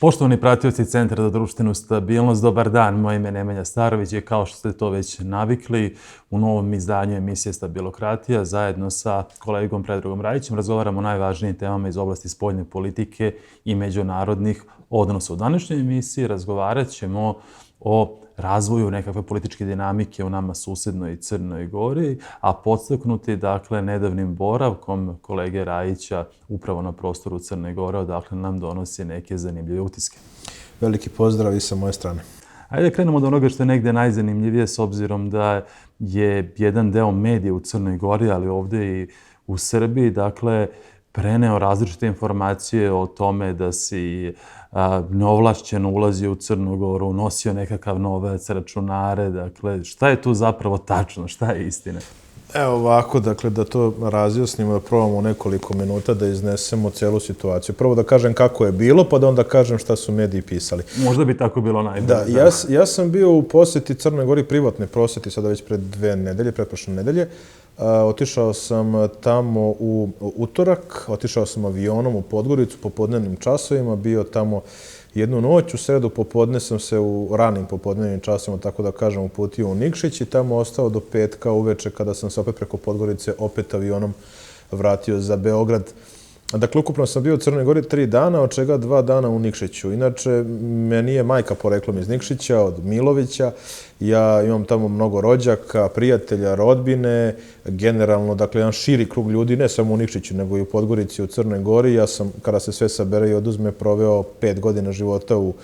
Poštovani pratioci Centra za društvenu stabilnost, dobar dan. Moje ime je Nemanja Starović i kao što ste to već navikli, u novom izdanju emisije Stabilokratija zajedno sa kolegom Predragom Rajićem razgovaramo o najvažnijim temama iz oblasti spoljne politike i međunarodnih odnosa. U današnjoj emisiji razgovarat ćemo o razvoju nekakve političke dinamike u nama susednoj Crnoj Gori, a podstaknuti, nedavnim boravkom kolege Rajića upravo na prostoru Crne Gore, odakle nam donosi neke zanimljive utiske. Veliki pozdrav i sa moje strane. Ajde krenemo od onoga što je negde najzanimljivije, s obzirom da je jedan deo medija u Crnoj Gori, ali ovde i u Srbiji, preneo različite informacije o tome da si neovlašćeno ulazio u Crnu Goru, unosio nekakav novac, računare, šta je tu zapravo tačno, šta je istina? Evo ovako, da to razjasnimo, da probamo u nekoliko minuta da iznesemo celu situaciju. Prvo da kažem kako je bilo, pa da onda kažem šta su mediji pisali. Možda bi tako bilo najbolje. Da, ja sam bio u poseti Crnoj Gori, privatne poseti, sada već pred 2 nedelje, pretprošle nedelje. Otišao sam tamo u utorak, otišao sam avionom u Podgoricu popodnevnim časovima, bio tamo jednu noć, u sredu popodne sam se u ranim popodnevnim časovima, tako da kažem, uputio u Nikšić i tamo ostao do petka uveče kada sam se opet preko Podgorice opet avionom vratio za Beograd. Dakle, ukupno sam bio u Crnoj Gori 3 dana, od čega 2 dana u Nikšiću. Inače, meni je majka poreklom iz Nikšića, od Milovića. Ja imam tamo mnogo rođaka, prijatelja, rodbine, generalno, jedan širi krug ljudi, ne samo u Nikšiću, nego i u Podgorici, u Crnoj Gori. Ja sam, kada se sve sabere i oduzme, proveo 5 godina života u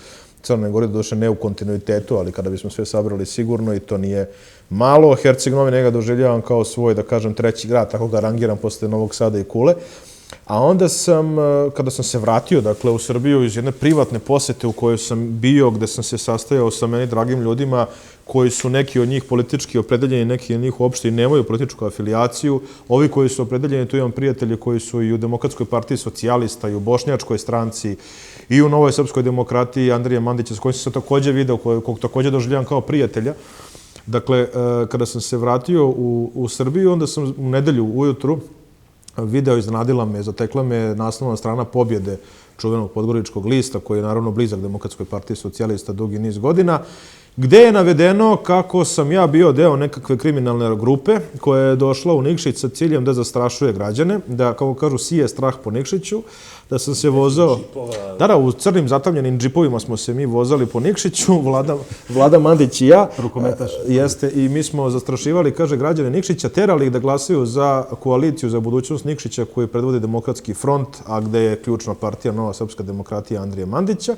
Crnoj Gori, doduše ne u kontinuitetu, ali kada bismo sve sabrali sigurno, i to nije malo. Herceg-Novi ga doživljavam kao svoj, da kažem, treći grad, tako ga rangiram posle Novog Sada i Kule. A onda sam, kada sam se vratio, u Srbiju iz jedne privatne posete u kojoj sam bio, gde sam se sastajao sa meni dragim ljudima koji su neki od njih politički opredeljeni, neki od njih uopšte i nemaju političku afilijaciju. Ovi koji su opredeljeni, tu imam prijatelje koji su i u Demokratskoj partiji socijalista, i u Bošnjačkoj stranci, i u Novoj srpskoj demokratiji Andrije Mandića, s kojim sam se takođe video, kog takođe doživljavam kao prijatelja. Dakle, kada sam se vratio u Srbiju, onda sam u nedelju ujutru video iznenadila me, zatekla me naslovna strana Pobjede, čuvenog podgoričkog lista, koji je naravno blizak Demokratskoj partiji socijalista dugi niz godina, gde je navedeno kako sam ja bio deo nekakve kriminalne grupe koja je došla u Nikšić sa ciljem da zastrašuje građane, da, kako kažu, sije strah po Nikšiću, da sam se vozao... Da, u crnim zatamljenim džipovima smo se mi vozali po Nikšiću, Vlada Mandić i ja. Rukometaš. Jeste, i mi smo zastrašivali, kaže, građane Nikšića, terali ih da glasaju za koaliciju za budućnost Nikšića koju predvodi Demokratski front, a gde je ključna partija Nova srpska demokratija Andrije Mandića.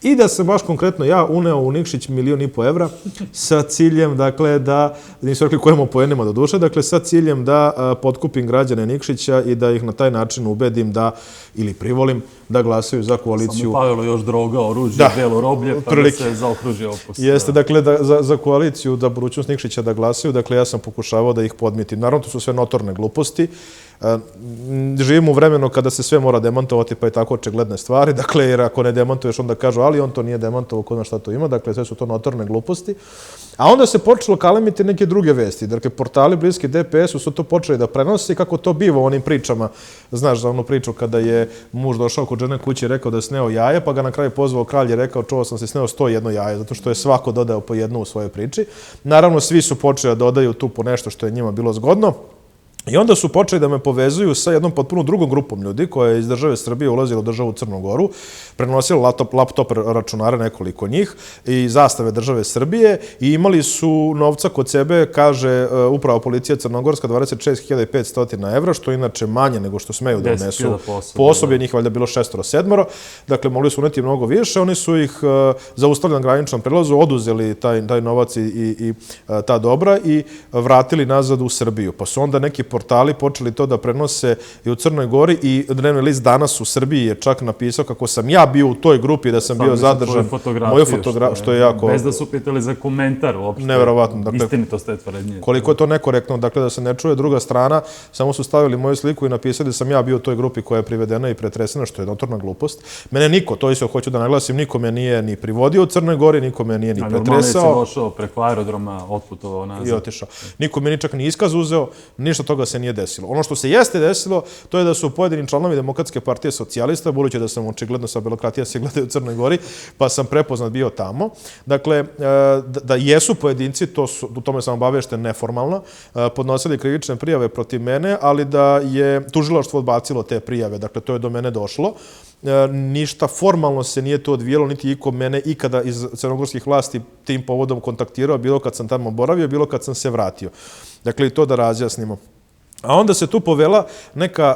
I da sam baš konkretno ja uneo u Nikšić 1,5 miliona evra sa ciljem, da nisu rekli kojemu poenima do duše, sa ciljem da potkupim građane Nikšića i da ih na taj način ubedim da, ili privolim, da glasaju za koaliciju. Samo Pavelo još droga, oružje, belo roblje, pa da se zaokruži opus. Jeste, za koaliciju da budućnost Nikšića da glasaju, ja sam pokušavao da ih podmitim. Naravno, to su sve notorne gluposti. Živimo u vremenu kada se sve mora demantovati, pa je tako očigledne stvari, jer ako ne demantuješ, onda kažu, ali on to nije demantovao, ko zna šta to ima, sve su to notorne gluposti. A onda se počelo kalemiti neke druge vesti. Portali bliski DPS-u su to počeli da prenose i kako to biva u onim pričama. Znaš za onu priču kada je muž došao kod žene kući i rekao da je sneo jaje, pa ga na kraju pozvao kralj i rekao, čuo sam se sneo 101 jaje, zato što je svako dodao po jednu u svojoj priči. Naravno, svi su počeli da dodaju tu po nešto što je njima bilo zgodno. I onda su počeli da me povezuju sa jednom potpuno drugom grupom ljudi koja je iz države Srbije ulazila u državu Crnu Goru, prenosila laptop računare, nekoliko njih, i zastave države Srbije, i imali su novca kod sebe, kaže upravo policija Crnogorska, 26.500 evra, što je inače manje nego što smeju da unesu. Po osobi je njih valjda bilo 6-7. Dakle, mogli su uneti mnogo više. Oni su ih zaustavili na graničnom prelazu, oduzeli taj novac i ta dobra i vratili nazad u Srbiju. Pa su onda neki portali počeli to da prenose i u Crnoj Gori, i dnevni list Danas u Srbiji je čak napisao kako sam ja bio u toj grupi, da sam bio zadržan. Moju fotografiju, što je jako... Bez da su pitali za komentar uopšte. Neverovatno. Istinitost te tvrdnje. Koliko je to nekorektno, da se ne čuje druga strana, samo su stavili moju sliku i napisali da sam ja bio u toj grupi koja je privedena i pretresena, što je notorna glupost. Mene niko, to isto hoću da naglasim, niko me nije ni privodio u Crnoj Gori, niko me nije ni pretresao. Normalno je se došao preko aerodroma, otputovao nazad. I otišao. Niko me ni čak ni iskaz uzeo, ništa toga toga se nije desilo. Ono što se jeste desilo, to je da su pojedini članovi Demokratske partije socijalista, budući da sam očigledno sa Belokratija se gledaju u Crnoj Gori, pa sam prepoznat bio tamo. Dakle, da jesu pojedinci, u tome sam obavešten neformalno, podnosili krivične prijave protiv mene, ali da je tužilaštvo odbacilo te prijave. Dakle, to je do mene došlo. Ništa formalno se nije to odvijelo, niti iko mene ikada iz crnogorskih vlasti tim povodom kontaktirao, bilo kad sam tamo boravio, bilo kad sam se vratio. Dakle, i to da razjasnimo. A onda se tu povela neka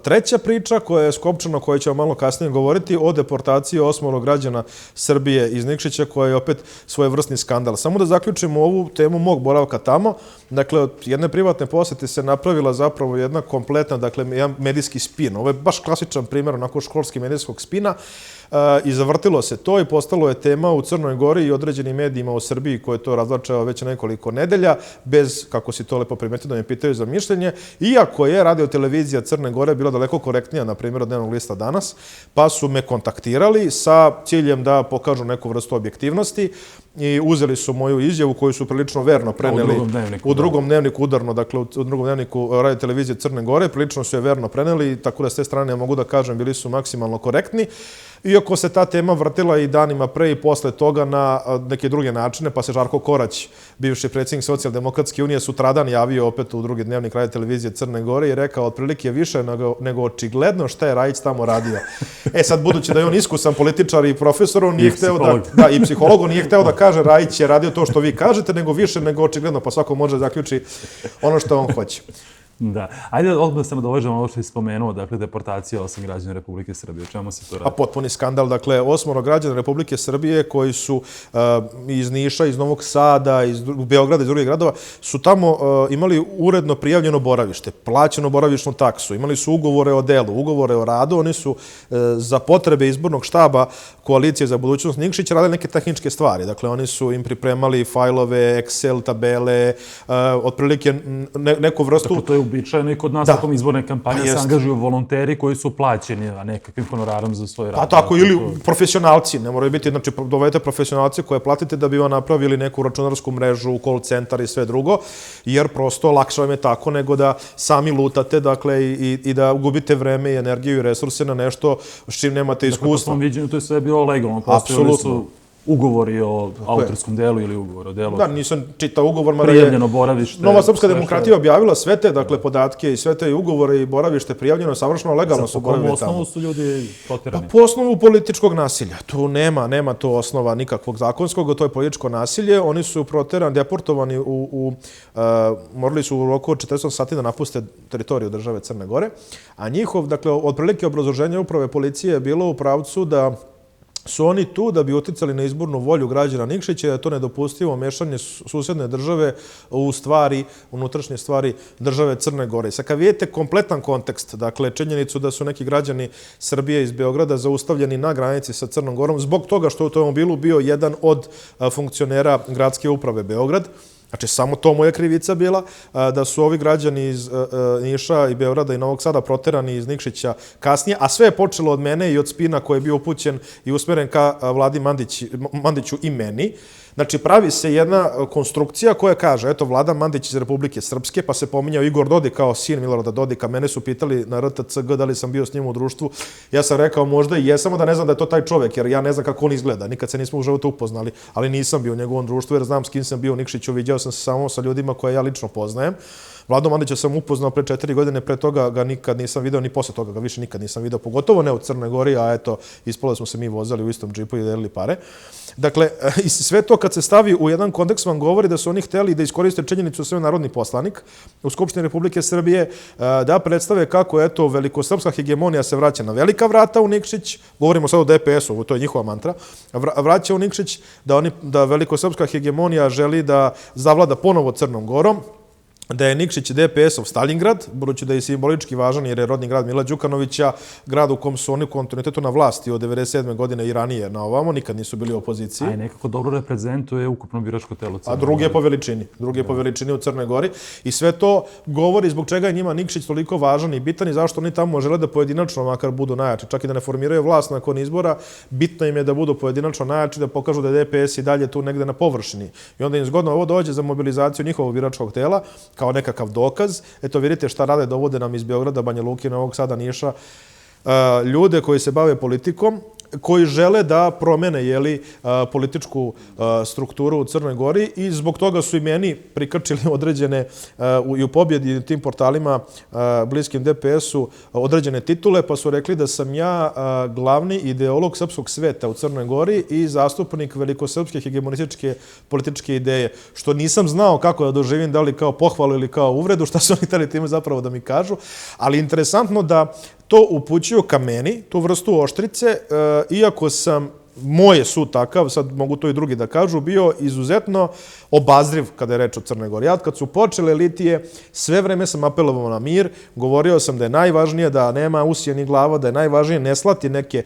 treća priča koja je skopčana, o kojoj ćemo malo kasnije govoriti, o deportaciji 8 građana Srbije iz Nikšića, koja je opet svojevrsni skandal. Samo da zaključimo ovu temu mog boravka tamo. Dakle, od jedne privatne posete se napravila zapravo jedna kompletna, dakle, jedan medijski spin. Ovo je baš klasičan primjer onako školski medijskog spina. I zavrtilo se to i postalo je tema u Crnoj Gori i određenim medijima u Srbiji koje to razvlačava već nekoliko nedelja, bez, kako si to lepo primetio da me pitaju za mišljenje, iako je radiotelevizija Crne Gore bila daleko korektnija, na primjer, od Dnevnog lista Danas, pa su me kontaktirali sa ciljem da pokažu neku vrstu objektivnosti i uzeli su moju izjavu koju su prilično verno preneli u drugom dnevniku udarno, dakle u drugom dnevniku radiotelevizije Crne Gore, prilično su je verno preneli, tako da s te strane mogu da kažem bili su maksimalno korektni. Iako se ta tema vrtila i danima pre i posle toga na neke druge načine, pa se Žarko Korać, bivši predsjednik Socijaldemokratske unije, sutradan javio opet u drugi dnevnik radiotelevizije Crne Gore i rekao otprilike više nego očigledno šta je Rajić tamo radio. Sad, budući da je on iskusan političar i profesor, on nije hteo da, i psiholog, on nije hteo da kaže Rajić je radio to što vi kažete, nego više nego očigledno, pa svako može zaključi ono što on hoće. Da. Ajde odmah samo dovežemo ovo što je spomenuo, dakle, deportacija 8 građana Republike Srbije. O čemu se to radi? A potpuni skandal. Dakle, 8 građana Republike Srbije koji su iz Niša, iz Novog Sada, iz Beograda, iz drugih gradova, su tamo imali uredno prijavljeno boravište, plaćeno boravišnu taksu, imali su ugovore o delu, ugovore o radu, oni su za potrebe izbornog štaba Koalicije za budućnost Nikšić radili neke tehničke stvari. Dakle, oni su im pripremali fajlove, Excel, tabele, otprilike neku vrstu... Dakle, to je uobičajeno i kod nas tokom izborne kampanje se angažuju volonteri koji su plaćeni, a nekakvim honorarom za svoj rad. Pa tako, ili profesionalci, ne moraju biti, znači dovedete profesionalci koje platite da bi vam napravili neku računarsku mrežu, call centar i sve drugo, jer prosto lakše vam je tako nego da sami lutate, dakle, i da gubite vreme i energiju i resurse na nešto s čim nemate iskustva. Dakle, po svom viđenju to je sve bilo legalno, postojali su ugovori o autorskom delu ili ugovor o delu. Da, nisam čitao ugovor, mada je prijavljeno boravište. Nova Srpska demokratija objavila sve te, dakle, podatke i sve te ugovore i boravište prijavljeno, savršeno legalno su boravili tamo. Po osnovu su ljudi poterani? Pa po osnovu političkog nasilja. Tu nema to osnova nikakvog zakonskog, to je političko nasilje. Oni su proterani, deportovani morali su u roku od 48 sati da napuste teritoriju države Crne Gore, a njihov, dakle, otprilike obrazloženje uprave policije je bilo u pravcu da su oni tu da bi uticali na izbornu volju građana Nikšića, da je to nedopustivo mešanje susjedne države u stvari, unutrašnje stvari države Crne Gore. Sad kad vidite kompletan kontekst, dakle, činjenicu da su neki građani Srbije iz Beograda zaustavljeni na granici sa Crnom Gorom zbog toga što u automobilu bio jedan od funkcionera gradske uprave Beograd, znači, samo to moja krivica bila, da su ovi građani iz Niša i Beograda i Novog Sada proterani iz Nikšića kasnije, a sve je počelo od mene i od spina koji je bio upućen i usmeren ka Vladi Mandiću i meni. Znači, pravi se jedna konstrukcija koja kaže, eto, Vlada Mandić iz Republike Srpske, pa se pominjao Igor Dodik kao sin Milorada Dodika. Mene su pitali na RTCG da li sam bio s njim u društvu. Ja sam rekao možda i jesam, da ne znam da je to taj čovjek, jer ja ne znam kako on izgleda. Nikad se nismo u životu upoznali, ali nisam bio u njegovom društvu, jer znam s kim sam bio u Nikšiću. Viđao sam se samo sa ljudima koje ja lično poznajem. Vladu Mandića sam upoznao pre 4 godine, pre toga ga nikad nisam video, ni posle toga ga više nikad nisam video, pogotovo ne u Crnoj Gori, a eto, ispalo smo se mi vozali u istom džipu i delili pare. Dakle, sve to kad se stavi u jedan kontekst vam govori da su oni hteli da iskoriste činjenicu sve narodni poslanik u Skupštini Republike Srbije, da predstave kako, eto, velikosrpska hegemonija se vraća na velika vrata u Nikšić, govorimo sad o DPS-u, to je njihova mantra, vraća u Nikšić, da velikosrpska hegemonija želi da zavlada ponovo Crnom Gorom, da je Nikšić DPS-ov Stalingrad, budući da je simbolički važan jer je rodni grad Mila Đukanovića, grad u kom su oni u kontinuitetu na vlasti od 1997. godine i ranije na ovamo, nikad nisu bili u opoziciji. A i nekako dobro reprezentuje ukupno biračko telo Crne Gore. A drugi je po veličini u Crnoj Gori. I sve to govori zbog čega je njima Nikšić toliko važan i bitan i zašto oni tamo žele da pojedinačno makar budu najjači. Čak i da ne formiraju vlast nakon izbora, bitno im je da budu pojedinačno najjači, da pokažu da je DPS i dalje tu negde na površini. I onda im zgodno ovo dođe za mobilizaciju njihovog biračkog tela, kao nekakav dokaz. Eto, vidite šta rade, dovode nam iz Beograda, Banja Luke, Novog Sada, Niša, ljude koji se bave politikom, koji žele da promene političku strukturu u Crnoj Gori i zbog toga su i meni prikrčili određene i u pobjedi u tim portalima bliskim DPS-u određene titule, pa su rekli da sam ja glavni ideolog srpskog sveta u Crnoj Gori i zastupnik velikosrpske hegemonističke političke ideje, što nisam znao kako da doživim, da li kao pohvalu ili kao uvredu, šta su oni hteli time zapravo da mi kažu, ali interesantno da to upućuju ka meni, tu vrstu oštrice, iako sam, moj je sud takav, sad mogu to i drugi da kažu, bio izuzetno obazriv kada je reč o Crnoj Gori. Ja kad su počele litije, sve vreme sam apelovao na mir, govorio sam da je najvažnije da nema usija ni glava, da je najvažnije ne slati neke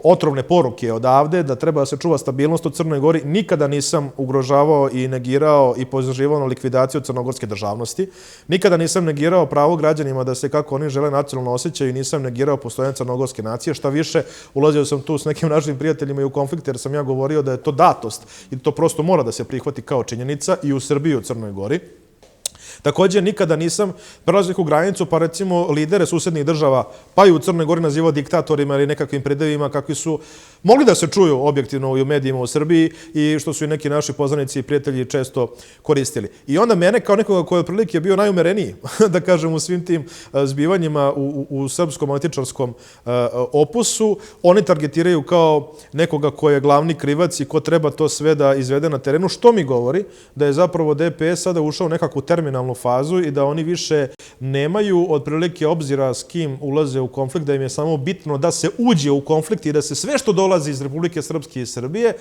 otrovne poruke odavde, da treba da se čuva stabilnost u Crnoj Gori. Nikada nisam ugrožavao i negirao i pozivao na likvidaciju crnogorske državnosti. Nikada nisam negirao pravo građanima da se kako oni žele nacionalno osjećaju i nisam negirao postojanje crnogorske nacije. Šta više, ulazio sam tu s nekim našim prijateljima i u konflikt jer sam ja govorio da je to datost i to prosto mora da se prihvati kao činjenica i u Srbiji i u Crnoj Gori. Također, nikada nisam prelazio neku granicu, pa recimo lidere susednih država, pa i u Crnoj Gori nazivao diktatorima ili nekakvim predevima kakvi su mogli da se čuju objektivno i u medijima u Srbiji i što su i neki naši poznanici i prijatelji često koristili. I onda mene kao nekoga koji je otprilike bio najumereniji, da kažem, u svim tim zbivanjima u srpskom analitičarskom opusu, oni targetiraju kao nekoga ko je glavni krivac i ko treba to sve da izvede na terenu, što mi govori da je zapravo DPS sada ušao u nekakvu terminalnu fazu i da oni više nemaju otprilike obzira s kim ulaze u konflikt, da im je samo bitno da se uđe u konflikt i da se sve što dolazi iz Republike Srpske i Srbije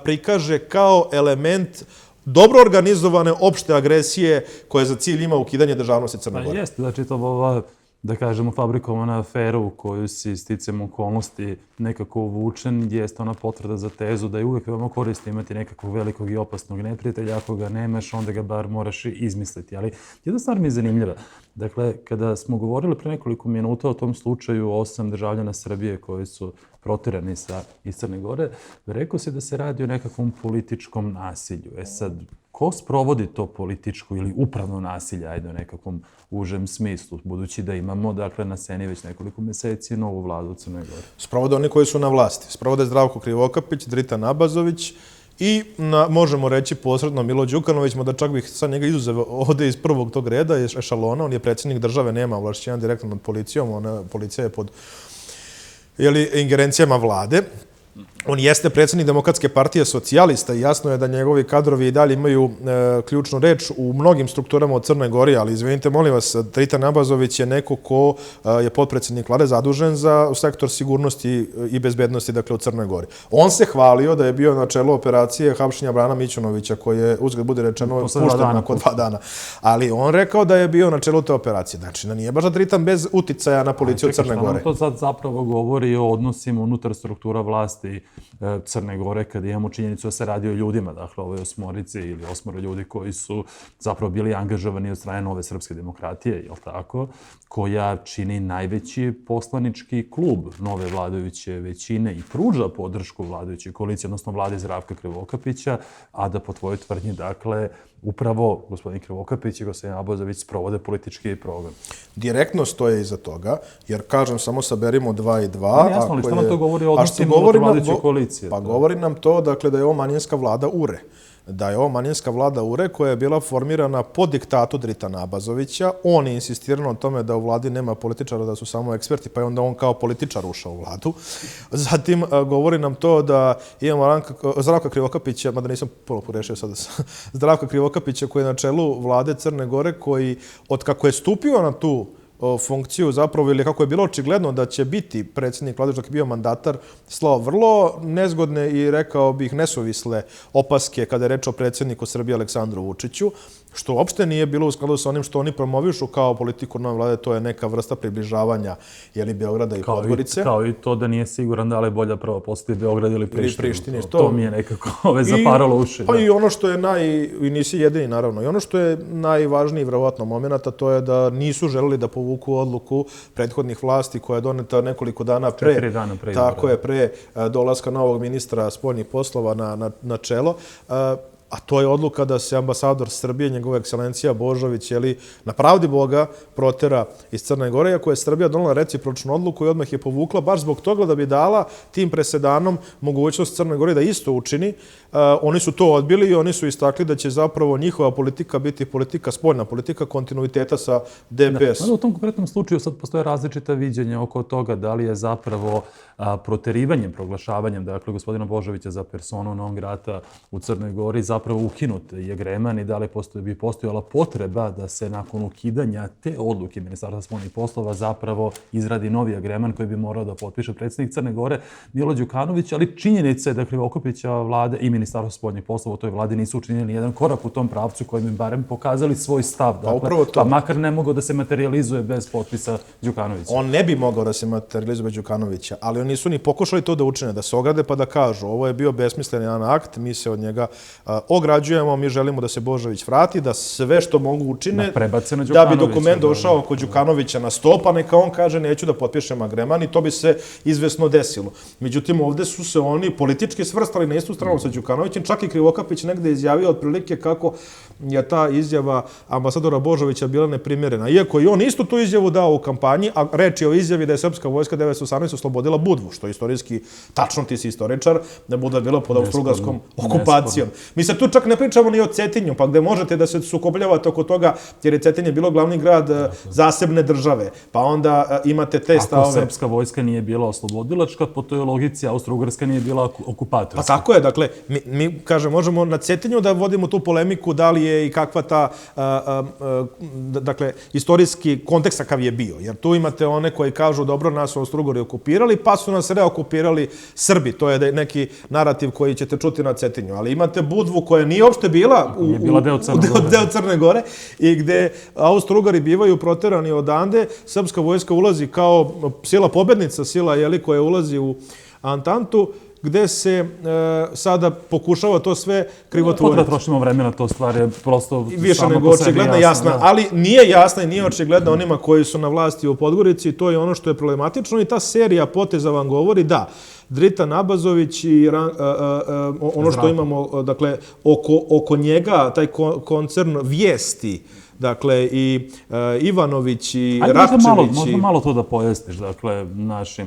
prikaže kao element dobro organizovane opšte agresije koja za cilj ima ukidanje državnosti Crne Gore. Jeste, znači to ova, da kažemo, fabrikovana afera u koju si sticam okolnosti nekako uvučen, jeste ona potvrda za tezu da je uvek veoma korisno imati nekakvog velikog i opasnog neprijatelja. Ako ga nemaš, onda ga bar moraš i izmisliti. Ali jedna stvar mi je zanimljiva. Dakle, kada smo govorili pre nekoliko minuta o tom slučaju 8 državljana Srbije koji su protirani iz Crne Gore, rekao si da se radi o nekakvom političkom nasilju. Sad, ko sprovodi to političko ili upravno nasilje, ajde u nekakvom užem smislu, budući da imamo, dakle, na sceni već nekoliko meseci novu vladu u Crnoj Gori? Sprovode oni koji su na vlasti. Sprovode Zdravko Krivokapić, Dritan Abazović i, možemo reći, posredno Milo Đukanović, mada čak bih sad njega izuzeo ovde iz prvog tog reda, iz ešalona. On je predsjednik države, nema ovlašćenja direktno nad policijom, policija je pod ingerencijama vlade. On jeste predsjednik Demokratske partije socijalista i jasno je da njegovi kadrovi i dalje imaju ključnu reč u mnogim strukturama u Crnoj Gori, ali izvinite, molim vas, Dritan Abazović je neko ko je potpredsjednik vlade zadužen za sektor sigurnosti i bezbednosti, dakle, u Crnoj Gori. On se hvalio da je bio na čelu operacije hapšenja Brana Mićunovića, koji je, uzgled bude rečeno, pušten nakon 2 dana. Ali on rekao da je bio na čelu te operacije. Znači, da nije baš da Dritan bez uticaja na policiju Crne Gore. To sad zapravo govori o odnosima unutar struktura vlasti Crne Gore, kada imamo činjenicu da se radi o ljudima, dakle, ove 8 ili 8 ljudi koji su zapravo bili angažovani od strane Nove srpske demokratije, je li tako, koja čini najveći poslanički klub nove vladajuće većine i pruža podršku vladajućoj koaliciji, odnosno vlade Zdravka Krivokapića, a da po tvojoj tvrdnji, dakle, upravo gospodin Krivokapić i gospodin Abazović sprovode politički program. Direktno stoje iza toga, jer, kažem, samo saberimo 2 i 2. Jasno, ali što nam to govori o odnosima unutar vladajuće koalicije? Pa govori nam to, dakle, da je ovo manjinska vlada URE. Da je ovo manjinska vlada URE koja je bila formirana po diktatu Dritana Abazovića. On je insistirao na tome da u vladi nema političara, da su samo eksperti, pa je onda on kao političar ušao u vladu. Zatim govori nam to da imamo Zdravka Krivokapića, mada nisam puno porešio sada, Zdravka Krivokapića koji je na čelu vlade Crne Gore, koji od kako je stupio na tu funkciju zapravo, ili kako je bilo očigledno da će biti predsjednik vlade, dok je bio mandatar, slao vrlo nezgodne i, rekao bih, nesuvisle opaske kada je reč o predsjedniku Srbije Aleksandru Vučiću, što uopšte nije bilo u skladu sa onim što oni promovišu kao politiku nove vlade, to je neka vrsta približavanja Beograda i Podgorice. Kao i to da nije siguran da li je bolja prvo postati Beograd ili Prištinu. To mi je nekako zaparalo uši. Pa i ono što je i nisi jedini, naravno, i ono što je najvažniji, vjerovatno, moment, a to je da nisu želeli da povuku odluku prethodnih vlasti koja je doneta nekoliko dana pre. 4 dana pre. Tako je, pre dolaska novog ministra spoljnih poslova na čelo. a to je odluka da se ambasador Srbije, njegova ekscelencija Božović, na pravdi Boga protera iz Crne Gore, iako je Srbija donela recipročnu odluku i odmah je povukla, baš zbog toga da bi dala tim presedanom mogućnost Crnoj Gori da isto učini. Oni su to odbili i oni su istakli da će zapravo njihova politika biti politika, spoljna politika kontinuiteta sa DPS. U tom konkretnom slučaju sad postoje različita viđenja oko toga da li je zapravo proterivanjem, proglašavanjem, dakle, gospodina Božovića za personu non grata u Crnoj Gori zapravo ukinut je Greman i da li bi postojala potreba da se nakon ukidanja te odluke Ministarstva spoljnih poslova zapravo izradi novi Greman koji bi morao da potpiše predsjednik Crne Gore Milo Đukanović, ali činjenica je da Krivokapićeva vlada i Ministarstvo spoljnih poslova u toj vladi nisu učinili nijedan korak u tom pravcu koji bi barem pokazali svoj stav. Dakle, pa makar ne mogao da se materializuje bez potpisa Đukanovića. On ne bi mogao da se materializuje bez Đukanovića, ali oni nisu ni pokušali to da učine, da se ograde pa da kažu ovo je bio besmislen jedan akt, mi se od njega ograđujemo, mi želimo da se Božović vrati, da sve što mogu učine, da bi dokument došao kod Đukanovića na sto, pa neka on kaže neću da potpišem Agreman i to bi se izvesno desilo. Međutim, ovde su se oni politički svrstali na istu stranu sa Đukanovićem, čak i Krivokapić negde izjavio otprilike kako je ta izjava ambasadora Božovića bila neprimjerena. Iako i on isto tu izjavu dao u kampanji, a reč je o izjavi da je srpska vojska 1918 oslobodila Budvu, što je istorijski tačno, ti si istoričar, da Budva je bila pod austrougarskom okupacijom. Mi se tu čak ne pričamo ni o Cetinju, pa gde možete da se sukobljavate oko toga, jer je Cetinje bilo glavni grad zasebne države, pa onda imate te stavove. Ako srpska vojska nije bila oslobodilačka, po toj logici Austro-Ugarska nije bila okupatorska. Pa tako je, dakle, mi kažem, možemo na Cetinju da vodimo tu polemiku da li je i kakva ta, dakle, istorijski kontekst kakav je bio. Jer tu imate one koji kažu, dobro, nas su Austro-Ugari okupirali, pa su nas reokupirali Srbi. To je neki narativ koji ćete čuti na Cetinju. Ali imate Budvu koja nije uopšte bila deo Crne Gore i gde Austro-Ugari bivaju proterani odande, srpska vojska ulazi kao sila pobednica, sila koja ulazi u Antantu, gde se sada pokušava to sve krivotvoriti. Potreba trošimo vremena, to stvar je prosto više nego očigledna, jasna, ali nije jasna i nije očigledna onima koji su na vlasti u Podgorici, to je ono što je problematično i ta serija poteza vam govori da Dritan Abazović i ono što imamo, dakle, oko njega, taj koncern Vijesti, dakle, i Ivanović i Rakčević. Možda malo to da pojasniš, dakle,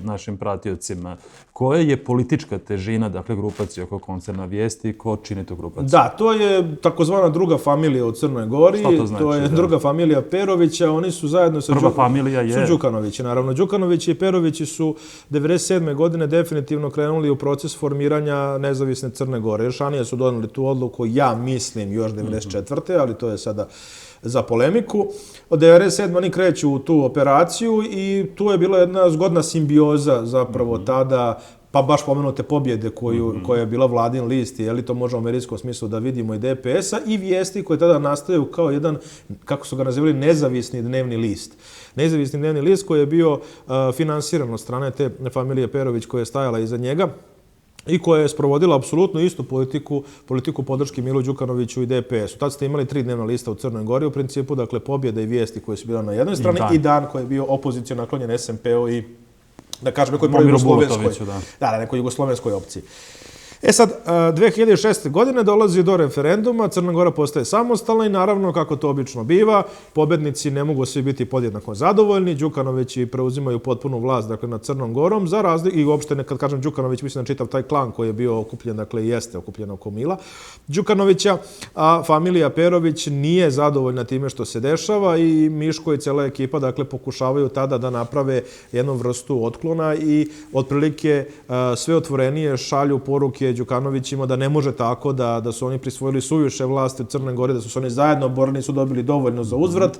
našim pratiocima. Koja je politička težina, dakle, grupacije oko koncerna Vijesti i ko čini tu grupaciju? Da, to je takozvana druga familija u Crnoj Gori. Šta to znači? To je druga familija Perovića. Oni su zajedno sa Đukanovići. Naravno, Đukanović i Perovići su 1997. godine definitivno krenuli u proces formiranja nezavisne Crne Gore. Još ranije su doneli tu odluku, ja mislim, još 1994. ali to je sada za polemiku. Od 1997. oni kreću u tu operaciju i tu je bila jedna zgodna simbioza zapravo tada, pa baš pomenute pobjede koja je bila Vladin list, je li to može u američkom smislu da vidimo i DPS-a i Vijesti koje tada nastaju kao jedan, kako su ga nazivali, nezavisni dnevni list. Nezavisni dnevni list koji je bio finansiran od strane te familije Perović koja je stajala iza njega i koja je sprovodila apsolutno istu politiku podrške Milu Đukanoviću i DPS-u. Tad ste imali 3 dnevna lista u Crnoj Gori u principu, dakle Pobjeda i Vijesti koje su bila na jednoj strani i Dan koji je bio opozicija naklonjen SMP-u i, da kažem, nekoj jugoslovenskoj opciji. E sad, 2006. godine dolazi do referenduma, Crna Gora postaje samostalna i naravno, kako to obično biva, pobednici ne mogu svi biti podjednako zadovoljni, Đukanovići preuzimaju potpunu vlast, dakle, nad Crnom Gorom, za razliku, i uopšte, kad kažem Đukanović, mislim na čitav taj klan koji je bio okupljen, dakle, jeste okupljen oko Mila Đukanovića, a familija Perović nije zadovoljna time što se dešava i Miško i cela ekipa, dakle, pokušavaju tada da naprave jednu vrstu otklona i otprilike sve otvorenije šalju poruke Đukanovićima da ne može tako, da su oni prisvojili suviše vlasti u Crnoj Gori, da su se oni zajedno borili, nisu dobili dovoljno za uzvrat,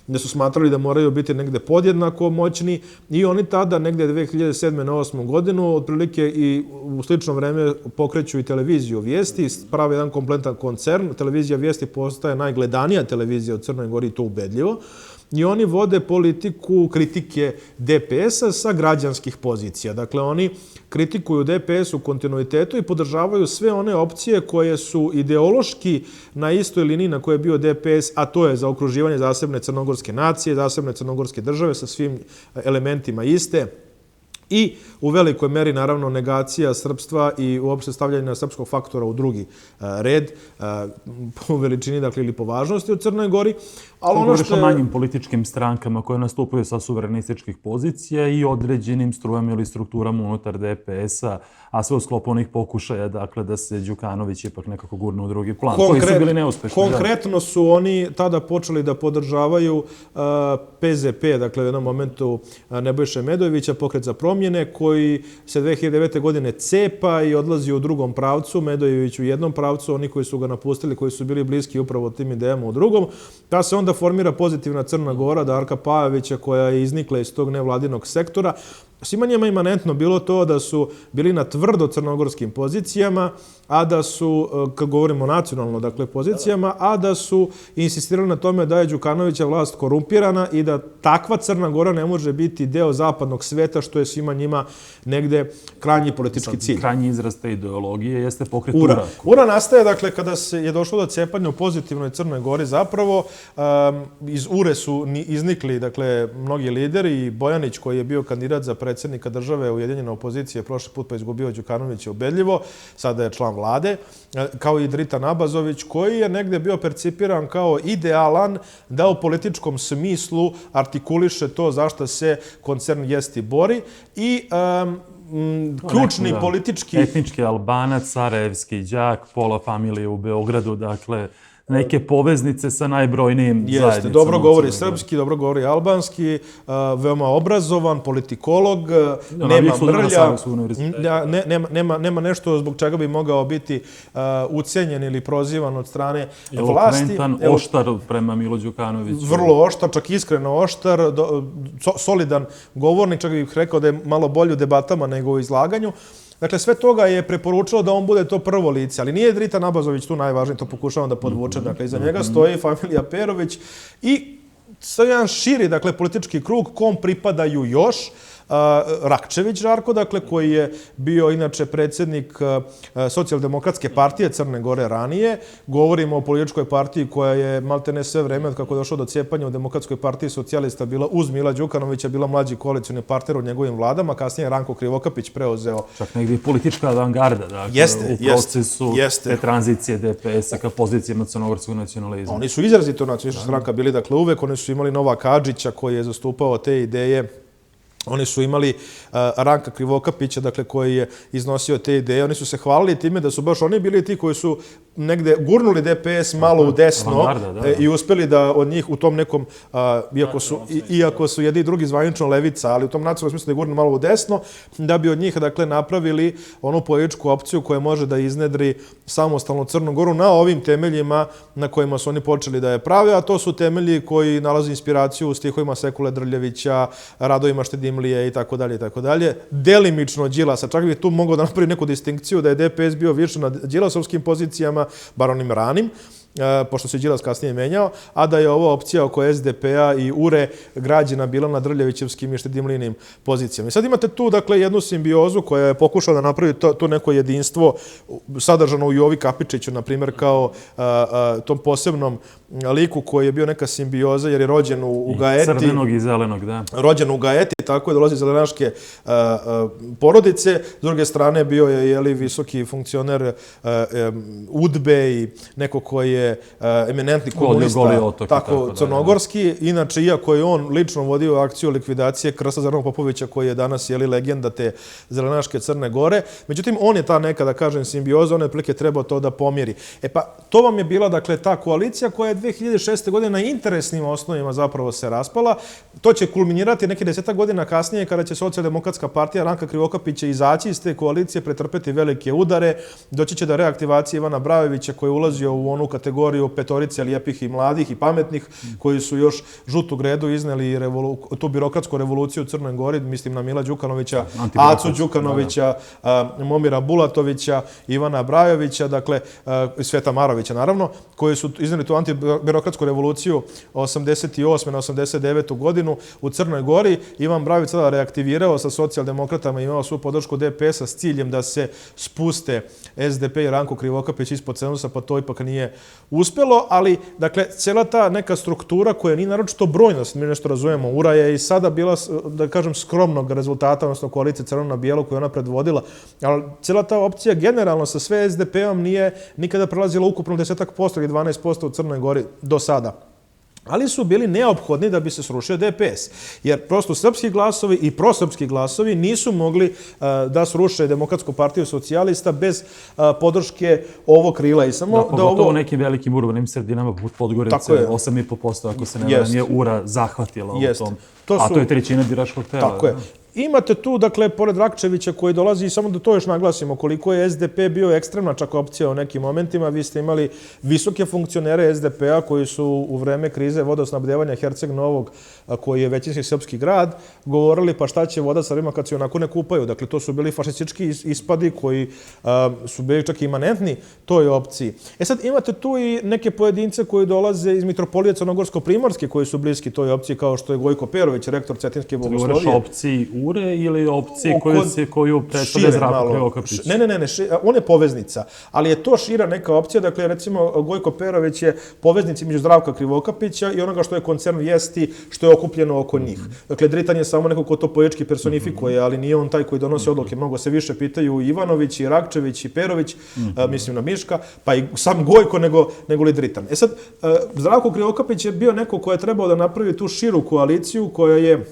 da su smatrali da moraju biti negde podjednako moćni i oni tada, negde 2007. na 2008. godinu, otprilike i u slično vreme pokreću i televiziju Vijesti, prave jedan kompletan koncern, televizija Vijesti postaje najgledanija televizija u Crnoj Gori, to ubedljivo, i oni vode politiku kritike DPS-a sa građanskih pozicija. Dakle, oni kritikuju DPS u kontinuitetu i podržavaju sve one opcije koje su ideološki na istoj liniji na kojoj je bio DPS, a to je zaokruživanje zasebne crnogorske nacije, zasebne crnogorske države sa svim elementima iste I u velikoj meri, naravno, negacija srpstva i uopšte stavljanje srpskog faktora u drugi red, po veličini, dakle, ili po važnosti u Crnoj Gori. Ali ono što je... o manjim političkim strankama koje nastupaju sa suverenističkih pozicija i određenim strujama ili strukturama unutar DPS-a, a sve u sklopu onih pokušaja, dakle, da se Đukanović ipak nekako gurne u drugi plan, koji su bili neuspešni. Konkretno su oni tada počeli da podržavaju PZP, dakle, u jednom momentu Nebojše Medojevića, Pokret za promjene, koji se 2009. godine cepa i odlazi u drugom pravcu, Medojević u jednom pravcu, oni koji su ga napustili, koji su bili bliski upravo tim idejama u drugom, pa se onda formira pozitivna Crna Gora, Darka Pajovića, koja je iznikla iz tog nevladinog sektora. Svima njima imanentno bilo to da su bili na tvrdo crnogorskim pozicijama, a da su, kad govorimo nacionalno, dakle, pozicijama, a da su insistirali na tome da je Đukanovića vlast korumpirana i da takva Crna Gora ne može biti deo zapadnog sveta, što je svima njima negde krajnji politički cilj. Krajnji izraz te ideologije jeste pokret URA. URA nastaje, dakle, kada je došlo do cepanja u pozitivnoj Crnoj Gori, zapravo iz URE su iznikli, dakle, mnogi lideri i Bojanić, koji je bio kandidat za predsjednika države Ujedinjene opozicije, prošli put pa izgubio Đukanovića ubedljivo, sada je član vlade, kao i Dritan Abazović, koji je negde bio percipiran kao idealan da u političkom smislu artikuliše to zašto se koncern Jesti bori i ključni politički... Etnički Albanac, sarajevski đak, pola familije u Beogradu, dakle, neke poveznice sa najbrojnijim zajednicama. Jeste, dobro govori srpski, dobro govori albanski, veoma obrazovan, politikolog, nema mrlja, nema nešto zbog čega bi mogao biti ucenjen ili prozivan od strane vlasti. Elokventan, oštar prema Milo Đukanoviću. Vrlo oštar, čak iskreno oštar, solidan govornik, čak bih rekao da je malo bolji u debatama nego u izlaganju. Dakle, sve toga je preporučilo da on bude to prvo lice, ali nije Dritan Abazović tu najvažniji, to pokušavam da podvučem. Dakle, iza njega stoji familija Perović i sve jedan širi, dakle, politički krug kom pripadaju još Rakčević Žarko, dakle, koji je bio inače predsjednik Socijaldemokratske partije Crne Gore ranije. Govorimo o političkoj partiji koja je maltene sve vreme, od kako je došlo do cijepanja u Demokratskoj partiji socijalista, bila uz Mila Đukanovića, bila mlađi koalicioni partner u njegovim vladama, kasnije Ranko Krivokapić preuzeo. Čak negdje politička avangarda, dakle, u procesu te tranzicije DPS-a ka pozicijama crnogorskog nacionalizma. Oni su izrazito nacionalistička stranka bili, dakle, uvek. Oni su imali Novaka Adžića koji je zastupao te ideje. Oni su imali Ranka Krivokapića, dakle, koji je iznosio te ideje. Oni su se hvalili time da su baš oni bili ti koji su negde gurnuli DPS malo u desno i uspeli da od njih u tom nekom, iako su jedni i drugi zvanično levica, ali u tom nacionalnom smislu da je gurnu malo u desno, da bi od njih, dakle, napravili onu političku opciju koja može da iznedri samostalnu Crnu Goru na ovim temeljima na kojima su oni počeli da je prave, a to su temelji koji nalaze inspiraciju u stihovima Sekule Drljevića, radovima Štedimlije i tako dalje i tako dalje. Delimično Đilasa, čak bih tu mogao da napravi neku distinkciju da je DPS bio više na Đilasovskim pozicijama, bar onim ranim, pošto se Đilas kasnije menjao, a da je ova opcija oko SDP-a i URE građena bila na Drljevićevskim i Štedimlinim pozicijama. I sad imate tu, dakle, jednu simbiozu koja je pokušala da napravi to neko jedinstvo sadržano u Jovi Kapičiću, na primjer, kao tom posebnom liku koji je bio neka simbioza jer je rođen u Gaeti. Crvenog i zelenog, da. Rođen u Gaeti, tako je, dolazi iz zelenaške porodice. S druge strane, bio je visoki funkcioner UDBE i neko koji je eminentni komunista, tako crnogorski. Inače, iako je on lično vodio akciju likvidacije Krsta Zaranog Popovića, koji je danas legenda te zelenaške Crne Gore. Međutim, on je ta neka, da kažem, simbioza, on je otprilike trebao to da pomiri. E pa, to vam je bila, dakle, ta koalicija koja je 2006. godine na interesnim osnovima zapravo se raspala. To će kulminirati neki 10 godina kasnije kada će Socijaldemokratska partija Ranka Krivokapića izaći iz te koalicije, pretrpeti velike udare, doći će do reaktivacije Ivana Brajovića koji je ulazio u onu kategoriju petorice lijepih i mladih i pametnih koji su još žutu gredu izneli tu birokratsku revoluciju u Crnoj Gori, mislim na Mila Đukanovića, Acu Đukanovića, Momira Bulatovića, Ivana Brajovića, dakle, Sveta Marovića, naravno, koji su izneli tu birokratsku revoluciju 88. na 89. godinu u Crnoj Gori. Ivan Bravić sada reaktivirao sa socijaldemokratama i imao svu podršku DPS-a s ciljem da se spuste SDP i Ranko Krivokapić ispod cenzusa, pa to ipak nije uspelo. Ali, dakle, cijela ta neka struktura koja nije naročito brojnost, mi nešto razumemo, URA je i sada bila, da kažem, skromnog rezultata, odnosno koalicija crveno na bijelo koju ona predvodila, ali cijela ta opcija generalno sa sve SDP-om nije nikada prelazila ukupno 10% ili 12% u Crnoj Gori do sada. Ali su bili neophodni da bi se srušio DPS. Jer prosto srpski glasovi i prosrpski glasovi nisu mogli da sruše Demokratsku partiju socijalista bez podrške ovog krila. I samo da, pogotovo u nekim velikim urbanim sredinama poput Podgorice, 8,5%, ako se ne varam, nije URA zahvatila u tom. A to je trećina biračkog tela. Tako je. Imate tu, dakle, pored Rakčevića koji dolazi, i samo da to još naglasimo, koliko je SDP bio ekstremna čak opcija u nekim momentima, vi ste imali visoke funkcionere SDP-a koji su u vreme krize vodosnabdevanja Herceg Novog, koji je većinski srpski grad, govorili pa šta će voda Srbima kad se onako ne kupaju. Dakle, to su bili fašistički ispadi koji su bili čak imanentni toj opciji. E sad, imate tu i neke pojedince koji dolaze iz Mitropolije Crnogorsko-Primorske koji su bliski toj opciji, kao što je Gojko Perović, rektor Cetinske bogoslovije. Govoriš o opciji URE ili opciji koju predstavlja Zdravko Krivokapić? Ne, on je poveznica, ali je to šira neka opcija. Dakle, recimo, Gojko Perović je poveznica među Zdravka Krivokapića i onoga što je koncern Vijesti, što je okupljeno oko njih. Dakle, Dritan je samo neko ko to politički personifikuje, ali nije on taj koji donosi odluke. Mnogo se više pitaju Ivanović, i Rakčević, i Perović, mislim na Miška, pa i sam Gojko nego li Dritan. E sad, Zdravko Krivokapić je bio neko ko je trebao da napravi tu širu koaliciju koja je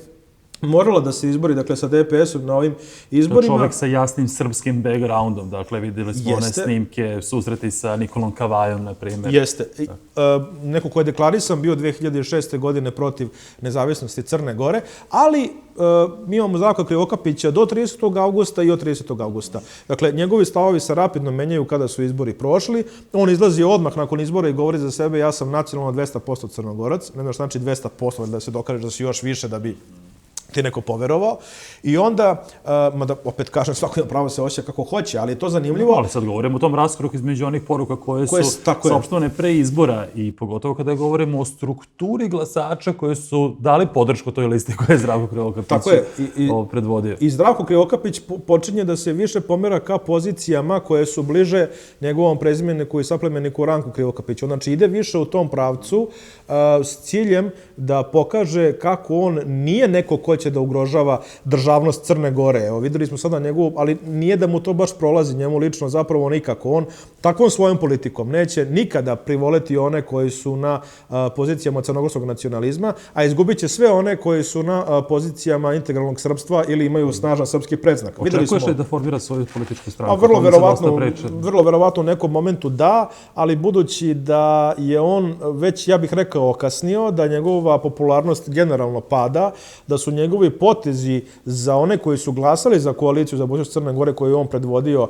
morala da se izbori, dakle, sa DPS-om na ovim izborima. Čovjek sa jasnim srpskim backgroundom, dakle, vidjeli smo one snimke, susreti sa Nikolom Kavajom, na primjer. Jeste. Neko ko je deklarisan bio 2006. godine protiv nezavisnosti Crne Gore, ali mi imamo Zdravka Krivokapića do 30. augusta i od 30. augusta. Dakle, njegovi stavovi se rapidno menjaju kada su izbori prošli. On izlazi odmah nakon izbora i govori za sebe: ja sam nacionalno 200% Crnogorac. Ne znaš znači 200%, da se dokaže da si još više da bi ti neko poverovao. I onda, mada opet kažem, svako ima pravo se osjeća kako hoće, ali je to zanimljivo. Ali sad govorimo o tom raskoraku između onih poruka koje su saopštene pre izbora i pogotovo kada govorimo o strukturi glasača koji su dali podršku toj listi koje je Zdravko Krivokapić predvodio. I Zdravko Krivokapić počinje da se više pomera ka pozicijama koje su bliže njegovom prezimeniku i saplemeniku Ranku Krivokapiću. Znači, ide više u tom pravcu s ciljem da pokaže kako on nije neko ko će da ugrožava državnost Crne Gore. Evo, videli smo sada njegovu, ali nije da mu to baš prolazi njemu lično, zapravo nikako. On takvom svojom politikom neće nikada privoleti one koji su na pozicijama crnogorskog nacionalizma, a izgubit će sve one koji su na pozicijama integralnog srpstva ili imaju snažan srpski predznak. Očekuješ li da formira svoju političku stranku? Vrlo verovatno u nekom momentu da, ali budući da je on već, ja bih rekao, okasnio, da njegova popularnost generalno pada, da su njegovi potezi za one koji su glasali za koaliciju za budućnost Crne Gore koju je on predvodio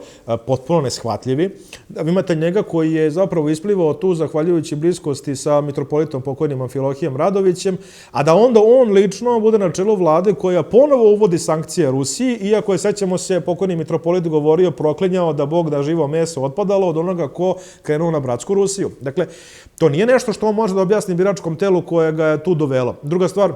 potpuno neshvatljivi. Vi imate njega koji je zapravo isplivao tu zahvaljujući bliskosti sa mitropolitom pokojnim Amfilohijem Radovićem, a da onda on lično bude na čelu vlade koja ponovo uvodi sankcije Rusiji, iako je, sećamo se, pokojni mitropolit govorio, proklinjao da Bog da živo meso otpadalo od onoga ko krenuo na bratsku Rusiju. Dakle, to nije nešto što on može da objasni biračkom telu koje ga je tu dovelo. Druga stvar,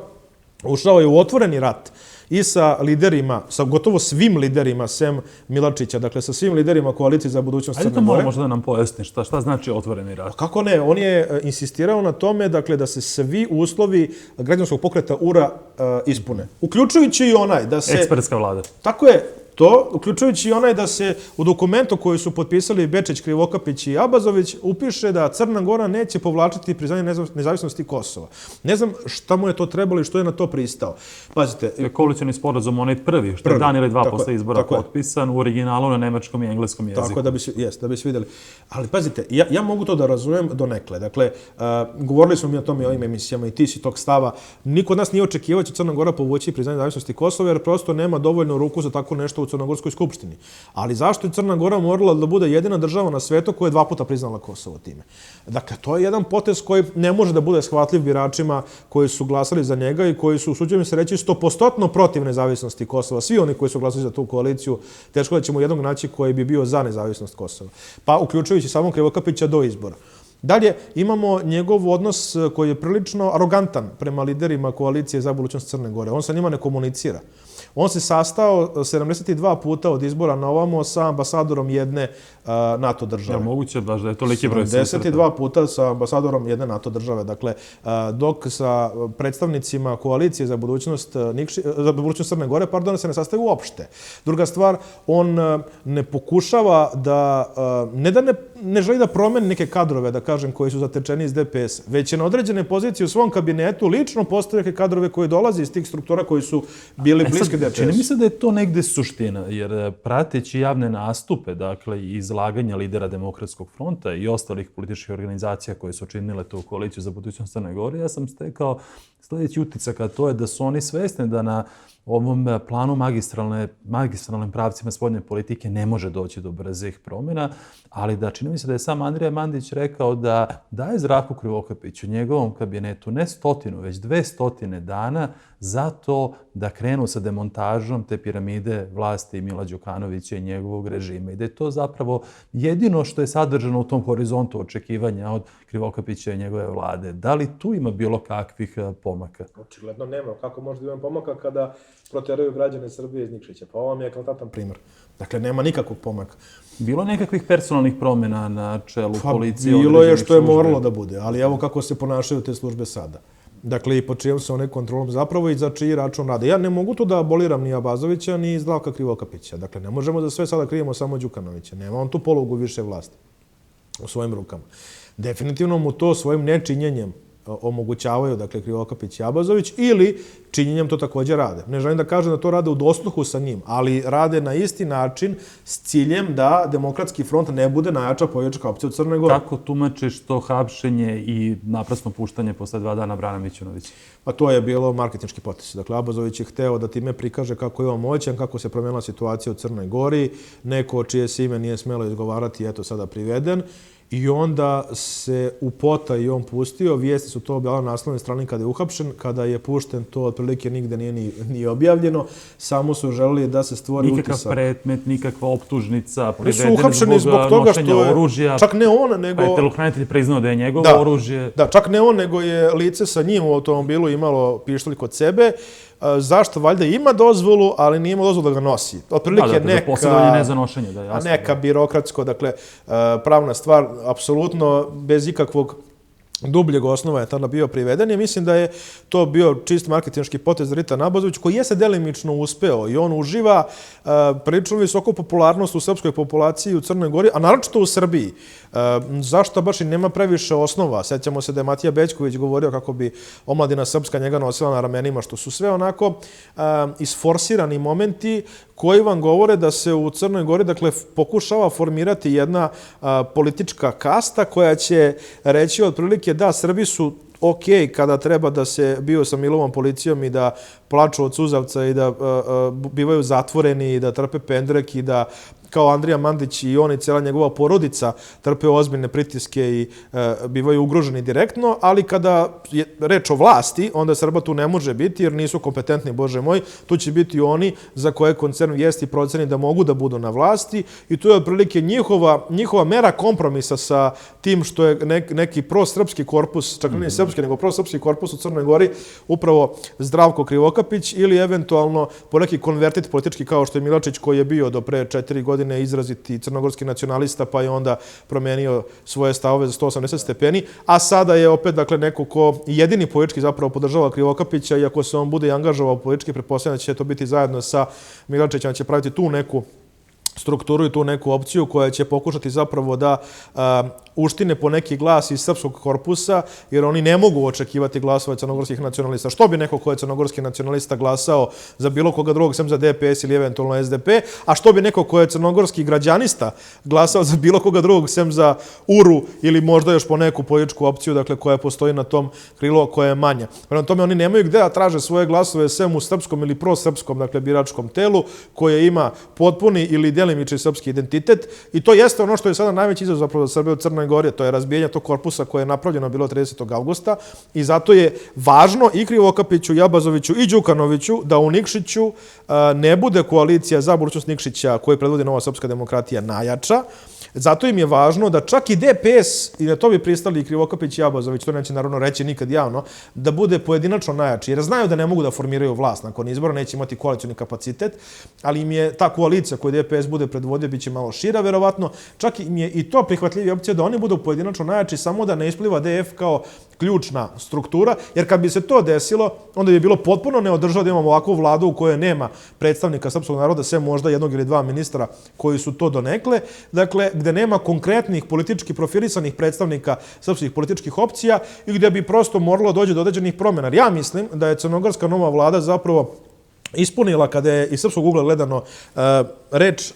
ušao je u otvoreni rat i sa liderima, sa gotovo svim liderima sem Milačića, dakle sa svim liderima koalicije za budućnost Crne Gore. Ajde to možda da nam pojasniš, šta znači otvoreni rat? Kako ne? On je insistirao na tome, dakle, da se svi uslovi građanskog pokreta URA ispune. Uključujući i onaj da se... Ekspertska vlada. Tako je. To, uključujući i onaj da se u dokumentu koji su potpisali Bečić, Krivokapić i Abazović upiše da Crna Gora neće povlačiti priznanje nezavisnosti Kosova. Ne znam šta mu je to trebalo i što je na to pristao. Pazite. Koalicioni sporazum, onaj prvi, što je dan ili dva posle izbora potpisan u originalu na nemačkom i engleskom jeziku. Tako da bi svi videli. Ali pazite, ja mogu to da razumem donekle. Dakle, govorili smo mi o tome i ovim emisijama i ti si tog stava. Niko od nas nije očekivao će Crna Gora povući priznanje nezavisnosti Kosova jer prosto nema dovoljno ruku za tako nešto u Crnogorskoj skupštini. Ali zašto je Crna Gora morala da bude jedina država na svetu koja je 2 puta priznala Kosovo time? Dakle, to je jedan potez koji ne može da bude shvatljiv biračima koji su glasali za njega i koji su, usuđujem se reći, 100% protiv nezavisnosti Kosova. Svi oni koji su glasali za tu koaliciju, teško da ćemo jednog naći koji bi bio za nezavisnost Kosova. Pa, uključujući samog Krivokapića do izbora. Dalje, imamo njegov odnos koji je prilično arogantan prema liderima koalicije za budućnost Crne Gore. On sa njima ne komunicira. On se sastao 72 puta od izbora na ovamo sa ambasadorom jedne NATO države. Je moguće baš da je toliki broj susreta? 72 puta sa ambasadorom jedne NATO države. Dakle, dok sa predstavnicima koalicije za budućnost Crne Gore, se ne sastaje uopšte. Druga stvar, on ne pokušava da, ne želi da promeni neke kadrove, da kažem, koji su zatečeni iz DPS, već je na određene pozicije u svom kabinetu lično postavio neke kadrove koji dolaze iz tih struktura koji su bili bliski DPS. Čini mi se da je to negde suština, jer prateći javne nastupe, dakle, i izlaganja lidera Demokratskog fronta i ostalih političkih organizacija koje su činile tu koaliciju za budućnost Crne Gore, ja sam stekao sljedeći utisak, a to je da su oni svesni da na ovom planu magistralnim pravcima spoljne politike ne može doći do brzih promjena, ali da čini mi se da je sam Andrija Mandić rekao da daje Zdravku Krivokapiću, njegovom kabinetu, ne 100, već 200 dana za to da krenu sa demontažom te piramide vlasti Mila Đukanovića i njegovog režima. I da je to zapravo jedino što je sadržano u tom horizontu očekivanja od Krivokapića i njegove vlade. Da li tu ima bilo kakvih pomaka? Očigledno nema. Kako može da ima pomaka kada proteraju građane Srbije iz Nikšića? Pa ovo vam je eklatatan primjer. Dakle, nema nikakvog pomaka. Bilo nekakvih personalnih promjena na čelu policije? Bilo je što je moralo da bude, ali evo kako se ponašaju te službe sada. Dakle, i pod čijom se one kontrolom zapravo i za čiji račun rade. Ja ne mogu tu da aboliram ni Abazovića, ni Zdravka Krivokapića. Dakle, ne možemo da sve sada krijemo samo Đukanovića. Nema on tu polugu više vlasti u svojim rukama. Definitivno mu to svojim nečinjenjem omogućavaju, dakle, Krivokapić i Abazović, ili činjenjem to također rade. Ne želim da kažem da to rade u dosluhu sa njim, ali rade na isti način s ciljem da Demokratski front ne bude najjača politička opcija u Crnoj Gori. Kako tumačiš to hapšenje i naprasno puštanje posle 2 dana Brana Mićunovića? Pa to je bilo marketinški potes. Dakle, Abazović je hteo da time prikaže kako je on moćan, kako se promijenila situacija u Crnoj Gori, neko čije se ime nije smelo izgovarati, eto sada priveden. I onda se upota i on pustio. Vijesti su to objavile na naslovnoj strani kada je uhapšen, kada je pušten, to otprilike nigde nije ni objavljeno. Samo su želeli da se stvori utisak. Nikakav predmet, nikakva optužnica, priveden zbog nošenja oružja. Čak ne on, nego... Pa je telokranitelj priznao da je njegovo oružje. Da, čak ne on, nego je lice sa njim u automobilu imalo pištolj kod sebe. Zašto? Valjda ima dozvolu, ali nije imao dozvolu da ga nosi. Otprilike neka... posjedovanje ne za nošenje, da je jasno. Neka birokratsko, dakle, pravna stvar, apsolutno bez ikakvog dubljeg osnova je tada bio priveden i mislim da je to bio čist marketinški potez Ritan Abazović koji je se delimično uspeo i on uživa prilično visoku popularnost u srpskoj populaciji u Crnoj Gori, a naročito u Srbiji. Zašto baš i nema previše osnova? Sjećamo se da je Matija Bećković govorio kako bi omladina srpska njega nosila na ramenima, što su sve onako isforsirani momenti koji vam govore da se u Crnoj Gori, dakle, pokušava formirati jedna politička kasta koja će reći otprilike da Srbi su ok kada treba da se bio sa Milovom policijom i da plaču od suzavca i da bivaju zatvoreni i da trpe pendrek i da kao Andrija Mandić i on i cijela njegova porodica trpe ozbiljne pritiske i bivaju ugroženi direktno, ali kada je reč o vlasti, onda Srba tu ne može biti jer nisu kompetentni, Bože moj, tu će biti oni za koje koncern Vijesti proceni da mogu da budu na vlasti i tu je otprilike njihova mera kompromisa sa tim što je neki prosrpski korpus, čak ne srpski, nego prosrpski korpus u Crnoj Gori, upravo Zdravko Krivokapić ili eventualno po neki konvertit politički kao što je Milačić koji je bio do pre 4 godine izraziti crnogorski nacionalista, pa je onda promenio svoje stavove za 180 stepeni, a sada je opet, dakle, neko ko jedini politički zapravo podržava Krivokapića i ako se on bude i angažovao politički, pretpostavljam da će to biti zajedno sa Milačićem, će praviti tu neku strukturu i tu neku opciju koja će pokušati zapravo da uštine po neki glas iz srpskog korpusa, jer oni ne mogu očekivati glasove crnogorskih nacionalista. Što bi neko ko je crnogorski nacionalista glasao za bilo koga drugog, sem za DPS ili eventualno SDP, a što bi neko ko je crnogorski građanista glasao za bilo koga drugog, sem za URU ili možda još po neku političku opciju, dakle, koja postoji na tom krilu, koja je manja. Prema tome, oni nemaju gde da traže svoje glasove sem u srpskom ili prosrpskom, dakle, biračkom telu, koje ima potpuni ili delimični srpski identitet. I to jeste ono što je sada najveći izazov zapravo za Srbiju u Crnoj Gori, to je razbijanje tog korpusa koje je napravljeno bilo 30. augusta i zato je važno i Krivokapiću, i Abazoviću, i Đukanoviću da u Nikšiću ne bude koalicija za budućnost Nikšića koju predvodi Nova srpska demokratija najjača, Zato im je važno da čak i DPS, i na to bi pristali i Krivokapić i Abazović, to neće naravno reći nikad javno, da bude pojedinačno najjači, jer znaju da ne mogu da formiraju vlast. Nakon izbora neće imati koalicioni kapacitet, ali im je ta koalicija koju DPS bude predvodio biće malo šira, verovatno. Čak im je i to prihvatljivija opcija da oni budu pojedinačno najjači, samo da ne ispliva DF kao ključna struktura, jer kad bi se to desilo, onda bi bilo potpuno neodrživo da imamo ovakvu vladu u kojoj nema predstavnika srpskog naroda, sem možda jednog ili dva ministra koji su to donekle, dakle, gde nema konkretnih politički profilisanih predstavnika srpskih političkih opcija i gde bi prosto moralo dođe do određenih promjena. Ja mislim da je crnogorska nova vlada zapravo ispunila, kada je iz srpskog ugla gledano reč,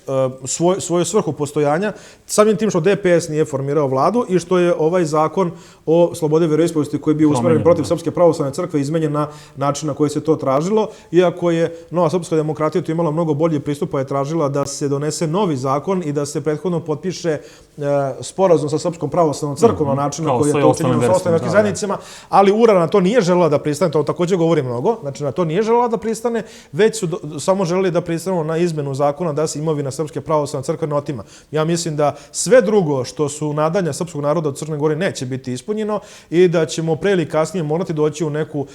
svoju svrhu postojanja, samim tim što DPS nije formirao vladu i što je ovaj zakon o slobodi vjeroispovesti koji je bio usmjeren protiv Srpske pravoslavne crkve izmenjen na način na koji se to tražilo, iako je Nova srpska demokratija tu imala mnogo bolji pristup, pa je tražila da se donese novi zakon i da se prethodno potpiše sporazum sa Srpskom pravoslavnom crkvom na način na koji je to učinjeno sa ostalim verskim zajednicama, ali URA na to nije želela da pristane, to također govori mnogo, znači na to nije želela da pristane, već su samo želeli da pristanu na izmenu zakona da se imovina Srpske pravoslavne crkve ne otima. Ja mislim da sve drugo što su nadanja srpskog naroda od Crne Gore neće biti ispunjeno i da ćemo pre ili kasnije morati doći u neku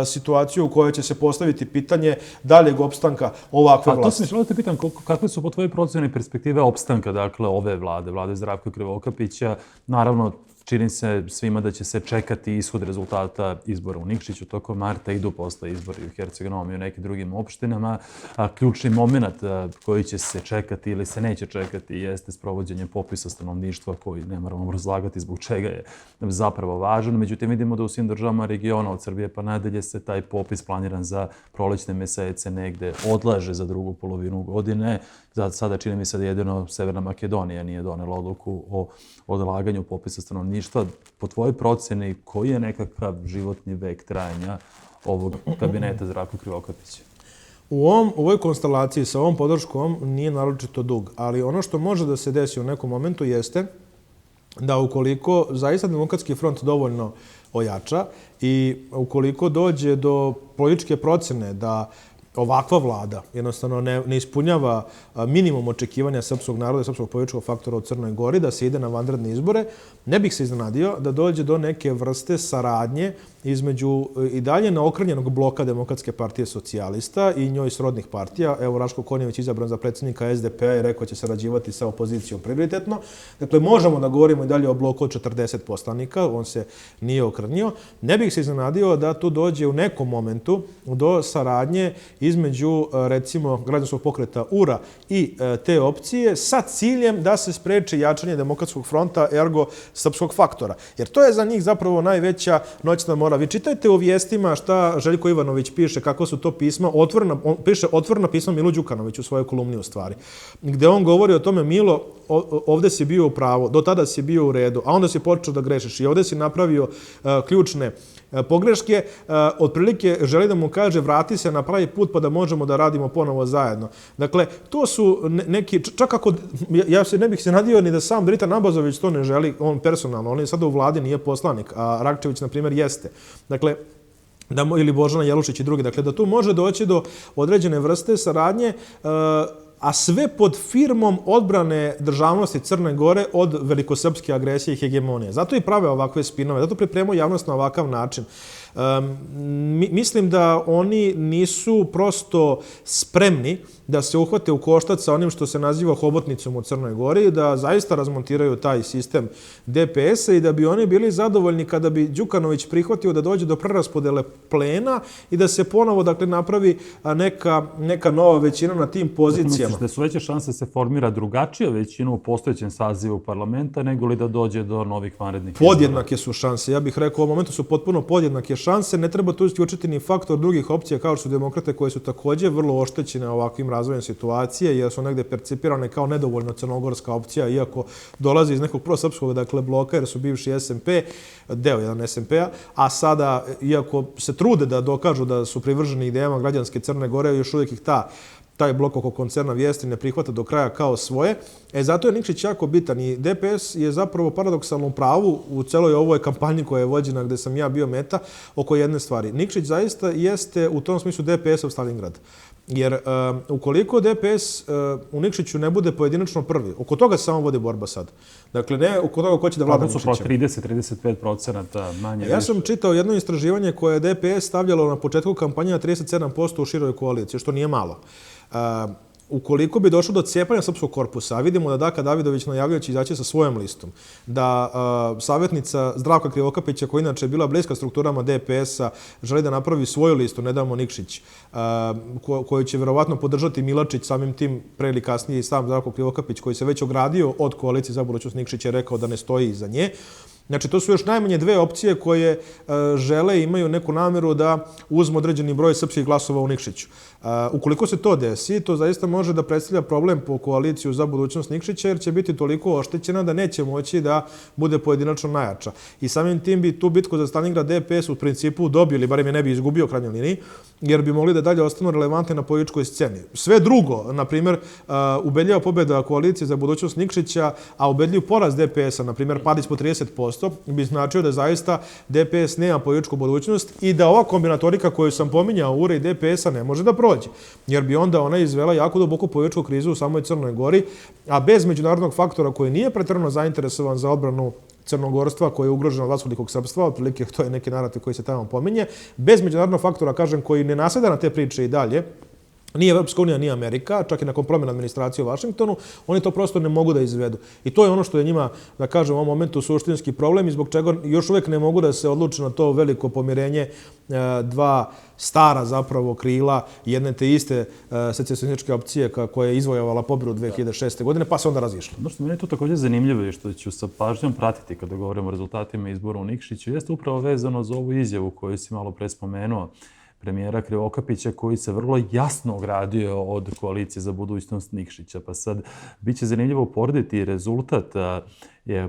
situaciju u kojoj će se postaviti pitanje daljeg opstanka ovakve vlasti. A to sam želeo da te pitam, kakve su po tvojoj procjeni perspektive opstanka, dakle, ove vlade Zdravka Krivokapića? Naravno, čini se svima da će se čekati ishod rezultata izbora u Nikšiću tokom marta, idu posle izbora u Herceg-Novom i u nekim drugim opštinama. Ključni moment koji će se čekati ili se neće čekati jeste sprovođenje popisa stanovništva koji ne moramo razlagati zbog čega je zapravo važan. Međutim, vidimo da u svim državama regiona od Srbije pa nadalje se taj popis planiran za prolećne mesece negde odlaže za drugu polovinu godine. Sada čini mi se da jedino Severna Makedonija nije donela odluku o odlaganju popisa stanovništva. Po tvojoj procjeni, koji je nekakav životni vek trajanja ovog kabineta Zdravka Krivokapića? U ovoj konstelaciji sa ovom podrškom nije naročito dug, ali ono što može da se desi u nekom momentu jeste da ukoliko zaista Demokratski front dovoljno ojača i ukoliko dođe do političke procjene da ovakva vlada jednostavno ne ispunjava minimum očekivanja srpskog naroda i srpskog političkog faktora u Crnoj Gori, da se ide na vanredne izbore, ne bih se iznenadio da dođe do neke vrste saradnje između i dalje naokrenjenog bloka Demokratske partije socijalista i njoj srodnih partija. Evo, Raško Konjević izabran za predsjednika SDP-a i rekao će sarađivati sa opozicijom prioritetno. Dakle, možemo da govorimo i dalje o bloku od 40 poslanika, on se nije okrnio. Ne bih se iznenadio da tu dođe u nekom momentu do saradnje između, recimo, građanskog pokreta URA i te opcije sa ciljem da se spreči jačanje Demokratskog fronta, ergo srpskog faktora. Jer to je za njih zapravo najveća noćna mora. Vi čitajte u vijestima šta Željko Ivanović piše, kako su to pisma, on piše otvorena pisma Milu Đukanoviću u svojoj kolumni u stvari, gde on govori o tome: Milo, ovde si bio u pravu, do tada si bio u redu, a onda si počeo da grešiš i ovde si napravio ključne pogreške, otprilike želi da mu kaže vrati se na pravi put pa da možemo da radimo ponovo zajedno. Dakle, to su neki, čak ako, ja se ne bih se nadio ni da sam Dritan Abazović to ne želi, on personalno, on je sada u vladi, nije poslanik, a Rakčević, na primjer, jeste. Dakle, ili Božana Jelušić i drugi. Dakle, da tu može doći do određene vrste saradnje, a sve pod firmom odbrane državnosti Crne Gore od velikosrpske agresije i hegemonije. Zato i prave ovakve spinove, zato pripremaju javnost na ovakav način. Mislim da oni nisu prosto spremni da se uhvate u koštac sa onim što se naziva hobotnicom u Crnoj Gori, da zaista razmontiraju taj sistem DPS-a i da bi oni bili zadovoljni kada bi Đukanović prihvatio da dođe do preraspodele plena i da se ponovo, dakle, napravi neka nova većina na tim pozicijama. Misliš da su veće šanse se formira drugačija većina u postojećem sazivu parlamenta nego li da dođe do novih vanrednih izbora? Podjednake su šanse. Ja bih rekao, u ovom momentu su potpuno podjednake šanse. Ne treba tu isključiti ni faktor drugih opcija kao što su demokrate koje su također vrlo oštećene ovakvim razvojem situacije jer su negde percipirane kao nedovoljno crnogorska opcija iako dolazi iz nekog prosrpskog, dakle, bloka jer su bivši SMP, deo jedan SMP-a, a sada, iako se trude da dokažu da su privrženi idejama građanske Crne Gore, još uvijek ih taj blok oko koncerna Vijesti ne prihvata do kraja kao svoje. Zato je Nikšić jako bitan i DPS je zapravo paradoksalno u pravu u celoj ovoj kampanji koja je vođena gde sam ja bio meta oko jedne stvari. Nikšić zaista jeste u tom smislu DPS-ov Stalingrad. Jer ukoliko DPS u Nikšiću ne bude pojedinačno prvi, oko toga se samo vodi borba sad. Dakle, ne oko toga ko će da vlada Nikšićem. To su 30-35% manje. Ja sam čitao jedno istraživanje koje je DPS stavljalo na početku kampanje na 37% u široj koaliciji, što nije malo. Ukoliko bi došlo do cepanja srpskog korpusa, a vidimo da Daka Davidović najavljuje će izaći sa svojom listom, da savjetnica Zdravka Krivokapića, koja inače je bila bliska strukturama DPS-a, želi da napravi svoju listu, ne damo Nikšić, koju će verovatno podržati Milačić, samim tim pre ili kasnije i sam Zdravko Krivokapić, koji se već ogradio od koalicije za budućnost Nikšić, je rekao da ne stoji iza nje. Znači, to su još najmanje dve opcije koje žele i imaju neku namjeru da uzmu određeni broj srpskih glasova u Nikšiću. Ukoliko se to desi, to zaista može da predstavlja problem po koaliciju za budućnost Nikšića, jer će biti toliko oštećena da neće moći da bude pojedinačno najjača. I samim tim bi tu bitku za Stalingrad DPS u principu dobio, ili barem je ne bi izgubio u krajnjoj liniji, jer bi mogli da dalje ostanu relevantni na političkoj sceni. Sve drugo, na primjer, ubedljiva pobjeda koalicije za budućnost Nikšića, a ubedljiv poraz DPS-a, na primjer, pad ispod 30%, bi značio da zaista DPS nema političku budućnost i da ova kombinatorika koju sam pominjao, URA i DPS-a, ne može da prođe. Jer bi onda ona izvela jako duboku političku krizu u samoj Crnoj Gori, a bez međunarodnog faktora koji nije pretjerano zainteresovan za odbranu crnogorstva koje je ugroženo od vaskodikog srpstva, otprilike to je neki narativ koji se tamo pominje, bez međunarodnog faktora, kažem, koji ne naseda na te priče i dalje, nije Evropska unija, nije Amerika, čak i nakon promjena administracije u Vašingtonu, oni to prosto ne mogu da izvedu. I to je ono što je njima, da kažem, u ovom momentu suštinski problem i zbog čega još uvijek ne mogu da se odluče na to veliko pomirenje dva stara zapravo krila jedne te iste secesionističke opcije koja je izvojevala pobjedu 2006. godine, pa se onda razišla. Ono što meni je to također zanimljivo i što ću sa pažnjom pratiti kada govorimo o rezultatima izbora u Nikšiću, jeste upravo vezano za ovu izjavu koju si malo pre spomenuo premijera Krivokapića, koji se vrlo jasno ogradio od koalicije za budućnost Nikšića. Pa sad, bit će zanimljivo porediti rezultat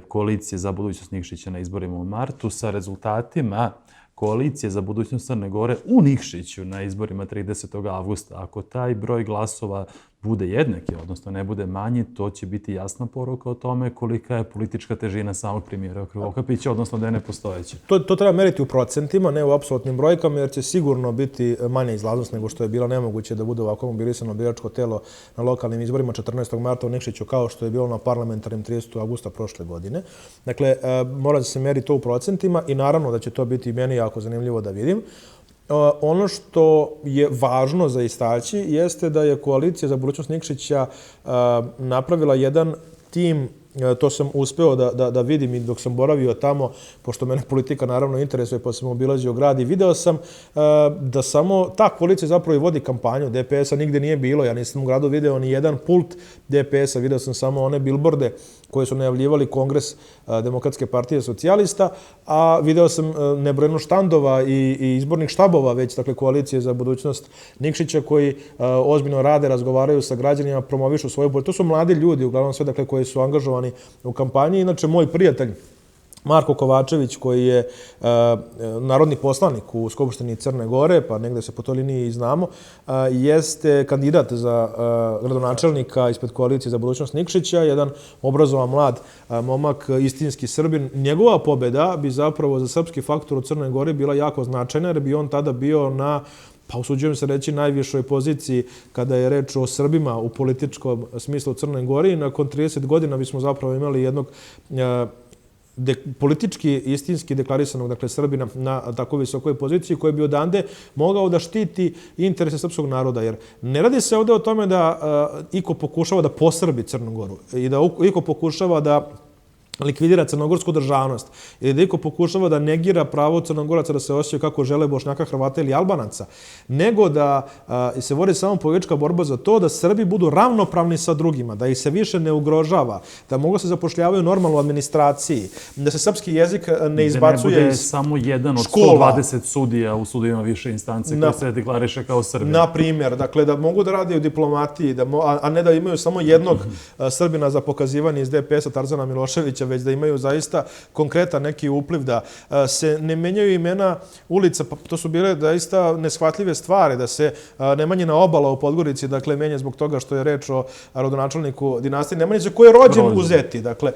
koalicije za budućnost Nikšića na izborima u martu sa rezultatima koalicije za budućnost Crne Gore u Nikšiću na izborima 30. avgusta. Ako taj broj glasova bude jednaki, odnosno ne bude manji, to će biti jasna poruka o tome kolika je politička težina samog premijera Krivokapića, odnosno da je nepostojeća. To treba meriti u procentima, ne u apsolutnim brojkama, jer će sigurno biti manja izlaznost nego što je bilo nemoguće da bude ovako mobilisano biračko telo na lokalnim izborima 14. marta u Nikšiću, kao što je bilo na parlamentarnim 30. avgusta prošle godine. Dakle, mora da se meri to u procentima i naravno da će to biti meni jako zanimljivo da vidim. Ono što je važno za istaći jeste da je koalicija za budućnost Nikšića napravila jedan tim, to sam uspeo da vidim i dok sam boravio tamo, pošto mene politika naravno interesuje, pa sam obilazio grad i video sam da samo ta koalicija zapravo i vodi kampanju. DPS-a nigde nije bilo, ja nisam u gradu video ni jedan pult DPS-a, video sam samo one bilborde koje su najavljivali Kongres Demokratske partije socijalista, a video sam nebrojeno štandova i izbornih štabova već, dakle, koalicije za budućnost Nikšića koji ozbiljno rade, razgovaraju sa građanima, promovišu svoju politiku. To su mladi ljudi, uglavnom sve, dakle, koji su angažovani u kampanji. Inače, moj prijatelj Marko Kovačević, koji je narodni poslanik u Skupštini Crne Gore, pa negde se po toj liniji i znamo, jeste kandidat za gradonačelnika ispred koalicije za budućnost Nikšića, jedan obrazovan mlad momak, istinski Srbin. Njegova pobjeda bi zapravo za srpski faktor u Crnoj Gori bila jako značajna, jer bi on tada bio na, pa usuđujem se reći, najvišoj poziciji kada je reč o Srbima u političkom smislu u Crnoj Gori. Nakon 30 godina bismo zapravo imali jednog politički istinski deklarisanog, dakle, Srbina na tako visokoj poziciji koji bi odande mogao da štiti interese srpskog naroda. Jer ne radi se ovdje o tome da iko pokušava da posrbi Crnu Goru i da iko pokušava da likvidira crnogorsku državnost ili da iko pokušava da negira pravo Crnogoraca da se osjećaju kako žele Bošnjaka, Hrvata ili Albanaca, nego da se vodi samo politička borba za to da Srbi budu ravnopravni sa drugima, da ih se više ne ugrožava, da mogu se zapošljavaju normalno u administraciji, da se srpski jezik ne izbacuje iz škola. Da ne bude samo jedan od 120 sudija u sudovima više instance koji se deklariše kao Srbi. Na primjer, dakle, da mogu da rade u diplomatiji, a ne da imaju samo jednog Srbina za pokazivanje iz DPS-a, Tarzana Miloševića, već da imaju zaista konkretan neki upliv, da se ne menjaju imena ulica, pa to su bile zaista neshvatljive stvari, da se Nemanjina obala u Podgorici, dakle, menja zbog toga što je reč o rodonačelniku dinastije Nemanjića koji je rođen u Zeti. Dakle,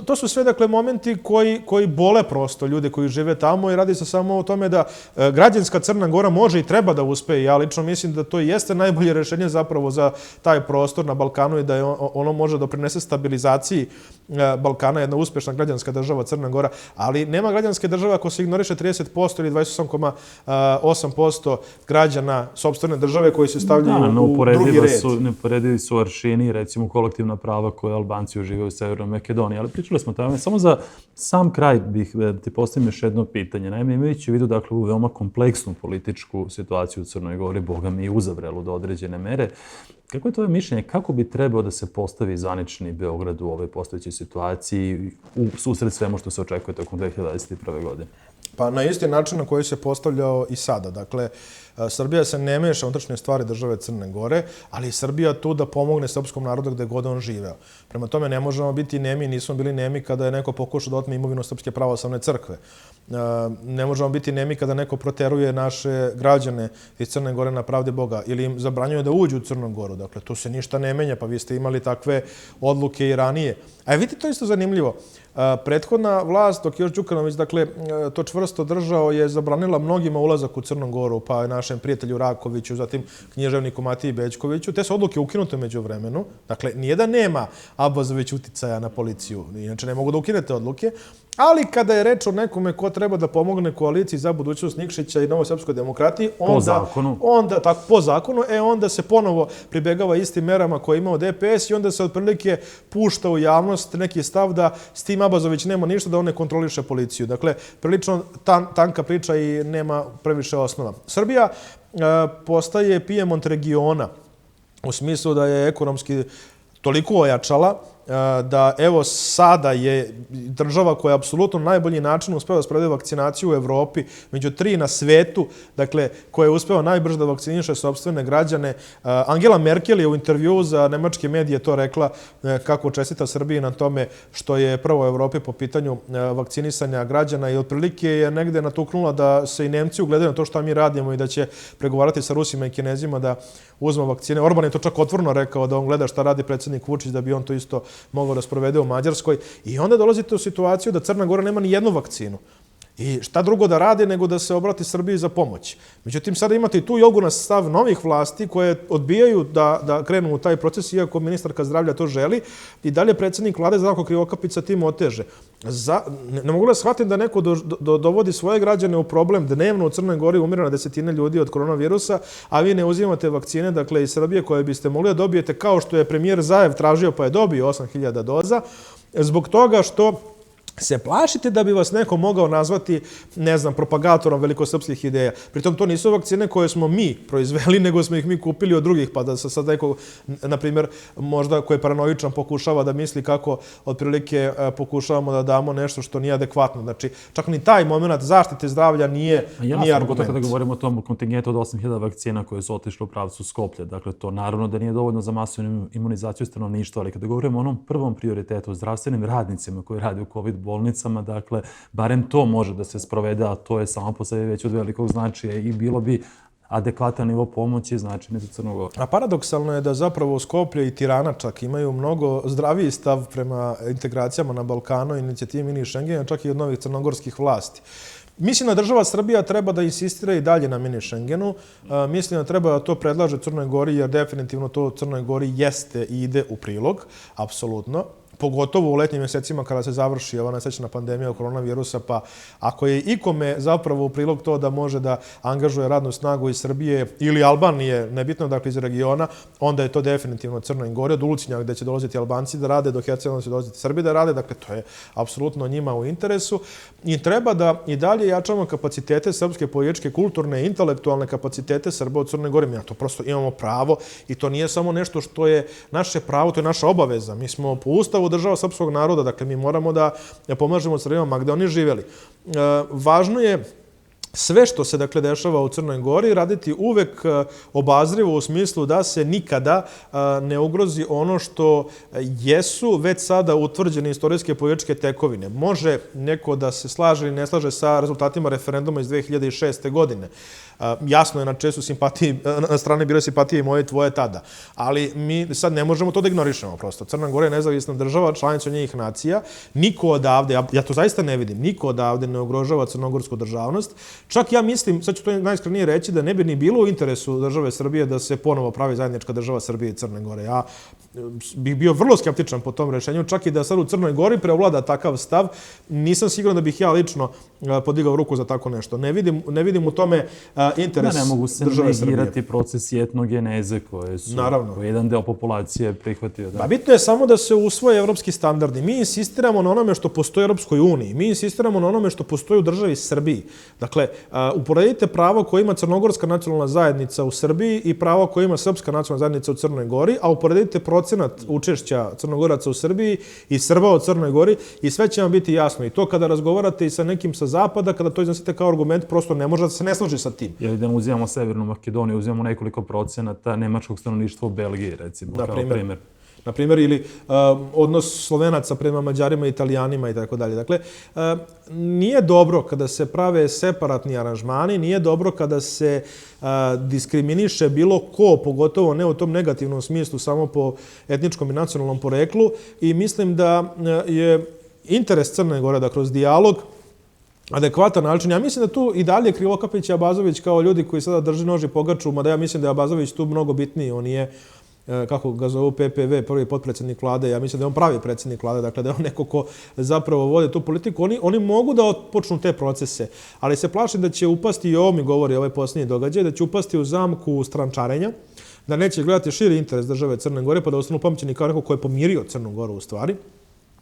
To su sve, dakle, momenti koji bole prosto ljude koji žive tamo i radi se samo o tome da građanska Crna Gora može i treba da uspe. Ja lično mislim da to jeste najbolje rešenje zapravo za taj prostor na Balkanu i da ono može doprinese stabilizaciji Balkana, jedna uspešna građanska država Crna Gora, ali nema građanske države ako se ignoriše 30% ili 28,8% građana sopstvene države koji se stavljaju u drugi red. Neuporedivi su aršini, recimo kolektivna prava koje Albanci uživaju u Severnoj Makedoniji, ali pričali smo tamo. Samo za sam kraj bih ti postavim još jedno pitanje. Naime, imajući u vidu dakle, u veoma kompleksnu političku situaciju u Crnoj Gori, boga mi i uzavrelu do određene mere, kako je tvoje mišljenje, kako bi trebao da se postavi zvanični Beograd u ovoj postojećoj situaciji u susret svemu što se očekuje tokom 2021. godine? Pa na isti način na koji se postavljao i sada. Dakle, Srbija se ne meša u unutrašnje stvari države Crne Gore, ali je Srbija tu da pomogne srpskom narodu gde god on živeo. Prema tome ne možemo biti nemi, nismo bili nemi kada je neko pokušao da otme imovinu Srpske pravoslavne crkve. Ne možemo biti nemi kada neko proteruje naše građane iz Crne Gore na pravde Boga ili im zabranjuje da uđu u Crnu Goru. Dakle, tu se ništa ne menja, pa vi ste imali takve odluke i ranije. A vidite, to je isto zanimljivo. Prethodna vlast, dok je još Đukanović, dakle, to čvrsto držao, je zabranila mnogima ulazak u Crnu Goru, pa našem prijatelju Rakoviću, zatim književniku Matiji Bećkoviću. Te su odluke ukinute među vremenu. Dakle, nije da nema Abazović uticaja na policiju, inače ne mogu da ukinete odluke, ali kada je reč o nekome ko treba da pomogne koaliciji za budućnost Nikšića i Novosrpskoj demokratiji, po zakonu, onda se ponovo pribegava istim merama koje je imao DPS i onda se otprilike pušta u javnost neki stav da s tim Abazović nema ništa, da on ne kontroliše policiju. Dakle, prilično tanka priča i nema previše osnova. Srbija postaje Pijemont regiona u smislu da je ekonomski toliko ojačala da evo sada je država koja je apsolutno na najbolji način uspeva da sprovede vakcinaciju u Evropi, među 3 na svetu, dakle, koja je uspeva najbrže da vakciniše sopstvene građane. Angela Merkel je u intervjuu za nemačke medije to rekla kako čestita Srbiji na tome što je prvo u Evropi po pitanju vakcinisanja građana i otprilike je negde natuknula da se i Nemci ugledaju na to što mi radimo i da će pregovarati sa Rusima i Kinezima da uzme vakcine. Orban je to čak otvoreno rekao da on gleda šta radi predsjednik Vučić da bi on to isto mogao da sprovede u Mađarskoj. I onda dolazite u situaciju da Crna Gora nema ni jednu vakcinu. I šta drugo da rade nego da se obrati Srbiji za pomoć. Međutim, sada imate i tu jogu na stav novih vlasti koje odbijaju da krenu u taj proces, iako ministarka zdravlja to želi. I dalje predsjednik vlade Zdravko Krivokapić sa tim oteže. Ne mogu da shvatim da neko dovodi svoje građane u problem. Dnevno u Crnoj Gori umire na desetine ljudi od koronavirusa, a vi ne uzimate vakcine, dakle, iz Srbije koje biste mogli da dobijete, kao što je premijer Zaev tražio pa je dobio 8.000 doza, zbog toga što se plašite da bi vas neko mogao nazvati, ne znam, propagatorom velikosrpskih ideja. Pritom to nisu vakcine koje smo mi proizveli, nego smo ih mi kupili od drugih, pa da se sad neko, na primjer, možda koji je paranoičan pokušava da misli kako otprilike pokušavamo da damo nešto što nije adekvatno. Znači, čak ni taj moment zaštite zdravlja nije argument. Kada govorimo o tom kontingentu od 8.000 vakcina koje su otišle u pravcu Skoplja, dakle, to naravno da nije dovoljno za masovnu imunizaciju stanovništva, ali kada govorimo o onom prvom prioritetu, zdravstvenim radnicima koji rade u COVID bolnicama, dakle, barem to može da se sprovede, a to je samo po sebi već od velikog značaja i bilo bi adekvatan nivo pomoći značajni za Crnu Goru. A paradoksalno je da zapravo Skoplje i Tirana čak imaju mnogo zdraviji stav prema integracijama na Balkanu, inicijativi mini Schengena, čak i od novih crnogorskih vlasti. Mislim da država Srbija treba da insistira i dalje na mini Schengenu. Mislim da treba da to predlaže Crnoj Gori, jer definitivno to Crnoj Gori jeste i ide u prilog, apsolutno. Pogotovo u letnjim mjesecima kada se završi ova nesrećna pandemija koronavirusa, pa ako je ikome zapravo u prilog to da može da angažuje radnu snagu iz Srbije ili Albanije, nebitno dakle iz regiona, onda je to definitivno Crnoj Gori, od Ulcinja gde će dolaziti Albanci da rade, do Hercegovine će dolaziti Srbi da rade, dakle to je apsolutno njima u interesu i treba da i dalje jačamo kapacitete srpske političke, kulturne, intelektualne kapacitete Srba u Crnoj Gori. Mi na to prosto imamo pravo i to nije samo nešto što je naše pravo, to je naša obaveza. Mi smo po Ustavu država srpskog naroda, dakle mi moramo da pomažemo Srbima ma gde oni živjeli. Važno je sve što se dakle dešava u Crnoj Gori raditi uvek obazrivo u smislu da se nikada ne ugrozi ono što jesu već sada utvrđene istorijske političke tekovine. Može neko da se slaže ili ne slaže sa rezultatima referenduma iz 2006. godine. Jasno je na strani bile simpatije i moje i tvoje tada. Ali mi sad ne možemo to da ignorišemo prosto. Crna Gora je nezavisna država, članica Ujedinjenih nacija. Niko odavde, ja to zaista ne vidim, niko odavde ne ugrožava crnogorsku državnost. Čak ja mislim, sad ću to najiskrenije reći, da ne bi ni bilo u interesu države Srbije da se ponovo pravi zajednička država Srbije i Crne Gore. Ja bih bio vrlo skeptičan po tom rešenju, čak i da sad u Crnoj Gori preovlada takav stav, nisam siguran da bih ja lično podigao ruku za tako nešto. Ne vidim u tome interes države Srbije. Ne mogu se negirati procesi etnogeneze koje jedan deo populacije prihvatio. Bitno je samo da se usvoje evropski standardi. Mi insistiramo na onome što postoji u Europskoj uniji. Mi insistiramo na onome što postoji u državi Srbiji. Dakle, uporedite pravo koje ima crnogorska nacionalna zajednica u Srbiji i pravo koje ima srpska nacionalna zajednica u Crnoj Gori, a uporedite procenat učešća Crnogoraca u Srbiji i Srba u Crnoj Gori i sve će vam biti jasno. I to kada razgovarate i sa nekim sa zapada, kada to iznosite kao argument, prosto ne može da se ne složi sa tim. Ili da uzimamo Severnu Makedoniju, uzimamo nekoliko procenata nemačkog stanovništva u Belgiji, recimo, kao primjer. Na primjer, ili odnos Slovenaca prema Mađarima, Italijanima i tako dalje. Dakle, nije dobro kada se prave separatni aranžmani, nije dobro kada se diskriminiše bilo ko, pogotovo ne u tom negativnom smislu, samo po etničkom i nacionalnom poreklu. I mislim da je interes Crne Gore da kroz dijalog adekvatan način. Ja mislim da tu i dalje Krivokapić i Abazović kao ljudi koji sada drži nož i pogaču, mada ja mislim da je Abazović tu mnogo bitniji. On je, kako ga zovu, PPV, prvi potpredsjednik vlade. Ja mislim da je on pravi predsjednik vlade, dakle da je on neko ko zapravo vode tu politiku. Oni mogu da počnu te procese, ali se plašim da će upasti, i ovo mi govori ovaj posljednji događaj, da će upasti u zamku strančarenja, da neće gledati širi interes države Crne Gore, pa da ostanu upamćeni kao neko ko je pomirio Crnu Goru u stvari.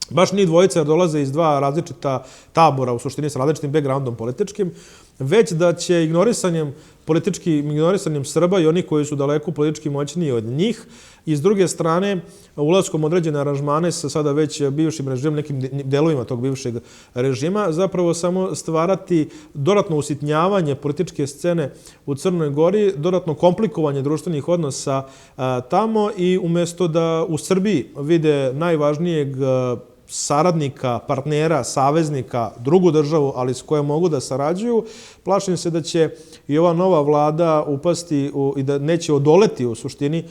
Baš ni dvojica dolaze iz dva različita tabora, u suštini sa različitim backgroundom političkim, već da će ignorisanjem Srba i oni koji su daleko politički moćniji od njih i s druge strane ulaskom određene aranžmane sa sada već bivšim režimom, nekim delovima tog bivšeg režima, zapravo samo stvarati dodatno usitnjavanje političke scene u Crnoj Gori, dodatno komplikovanje društvenih odnosa tamo i umjesto da u Srbiji vide najvažnijeg saradnika, partnera, saveznika, drugu državu, ali s kojom mogu da sarađuju, plašim se da će i ova nova vlada upasti i da neće odoleti u suštini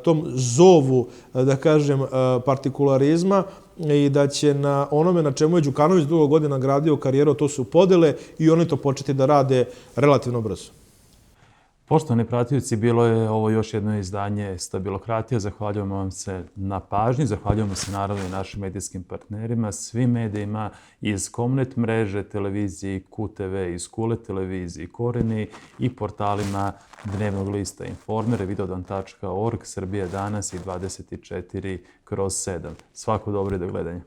tom zovu, da kažem, partikularizma i da će na onome na čemu je Đukanović dugo godina gradio karijeru, to su podele i oni to početi da rade relativno brzo. Poštovani pratioci, bilo je ovo još jedno izdanje Stabilokratija. Zahvaljujemo vam se na pažnji, zahvaljujemo se naravno i našim medijskim partnerima, svim medijima iz Komnet mreže, televiziji QTV, iz Kule televiziji Koreni i portalima Dnevnog lista Informer, videodan.org, Srbija danas i 24/7. Svako dobro i do gledanja.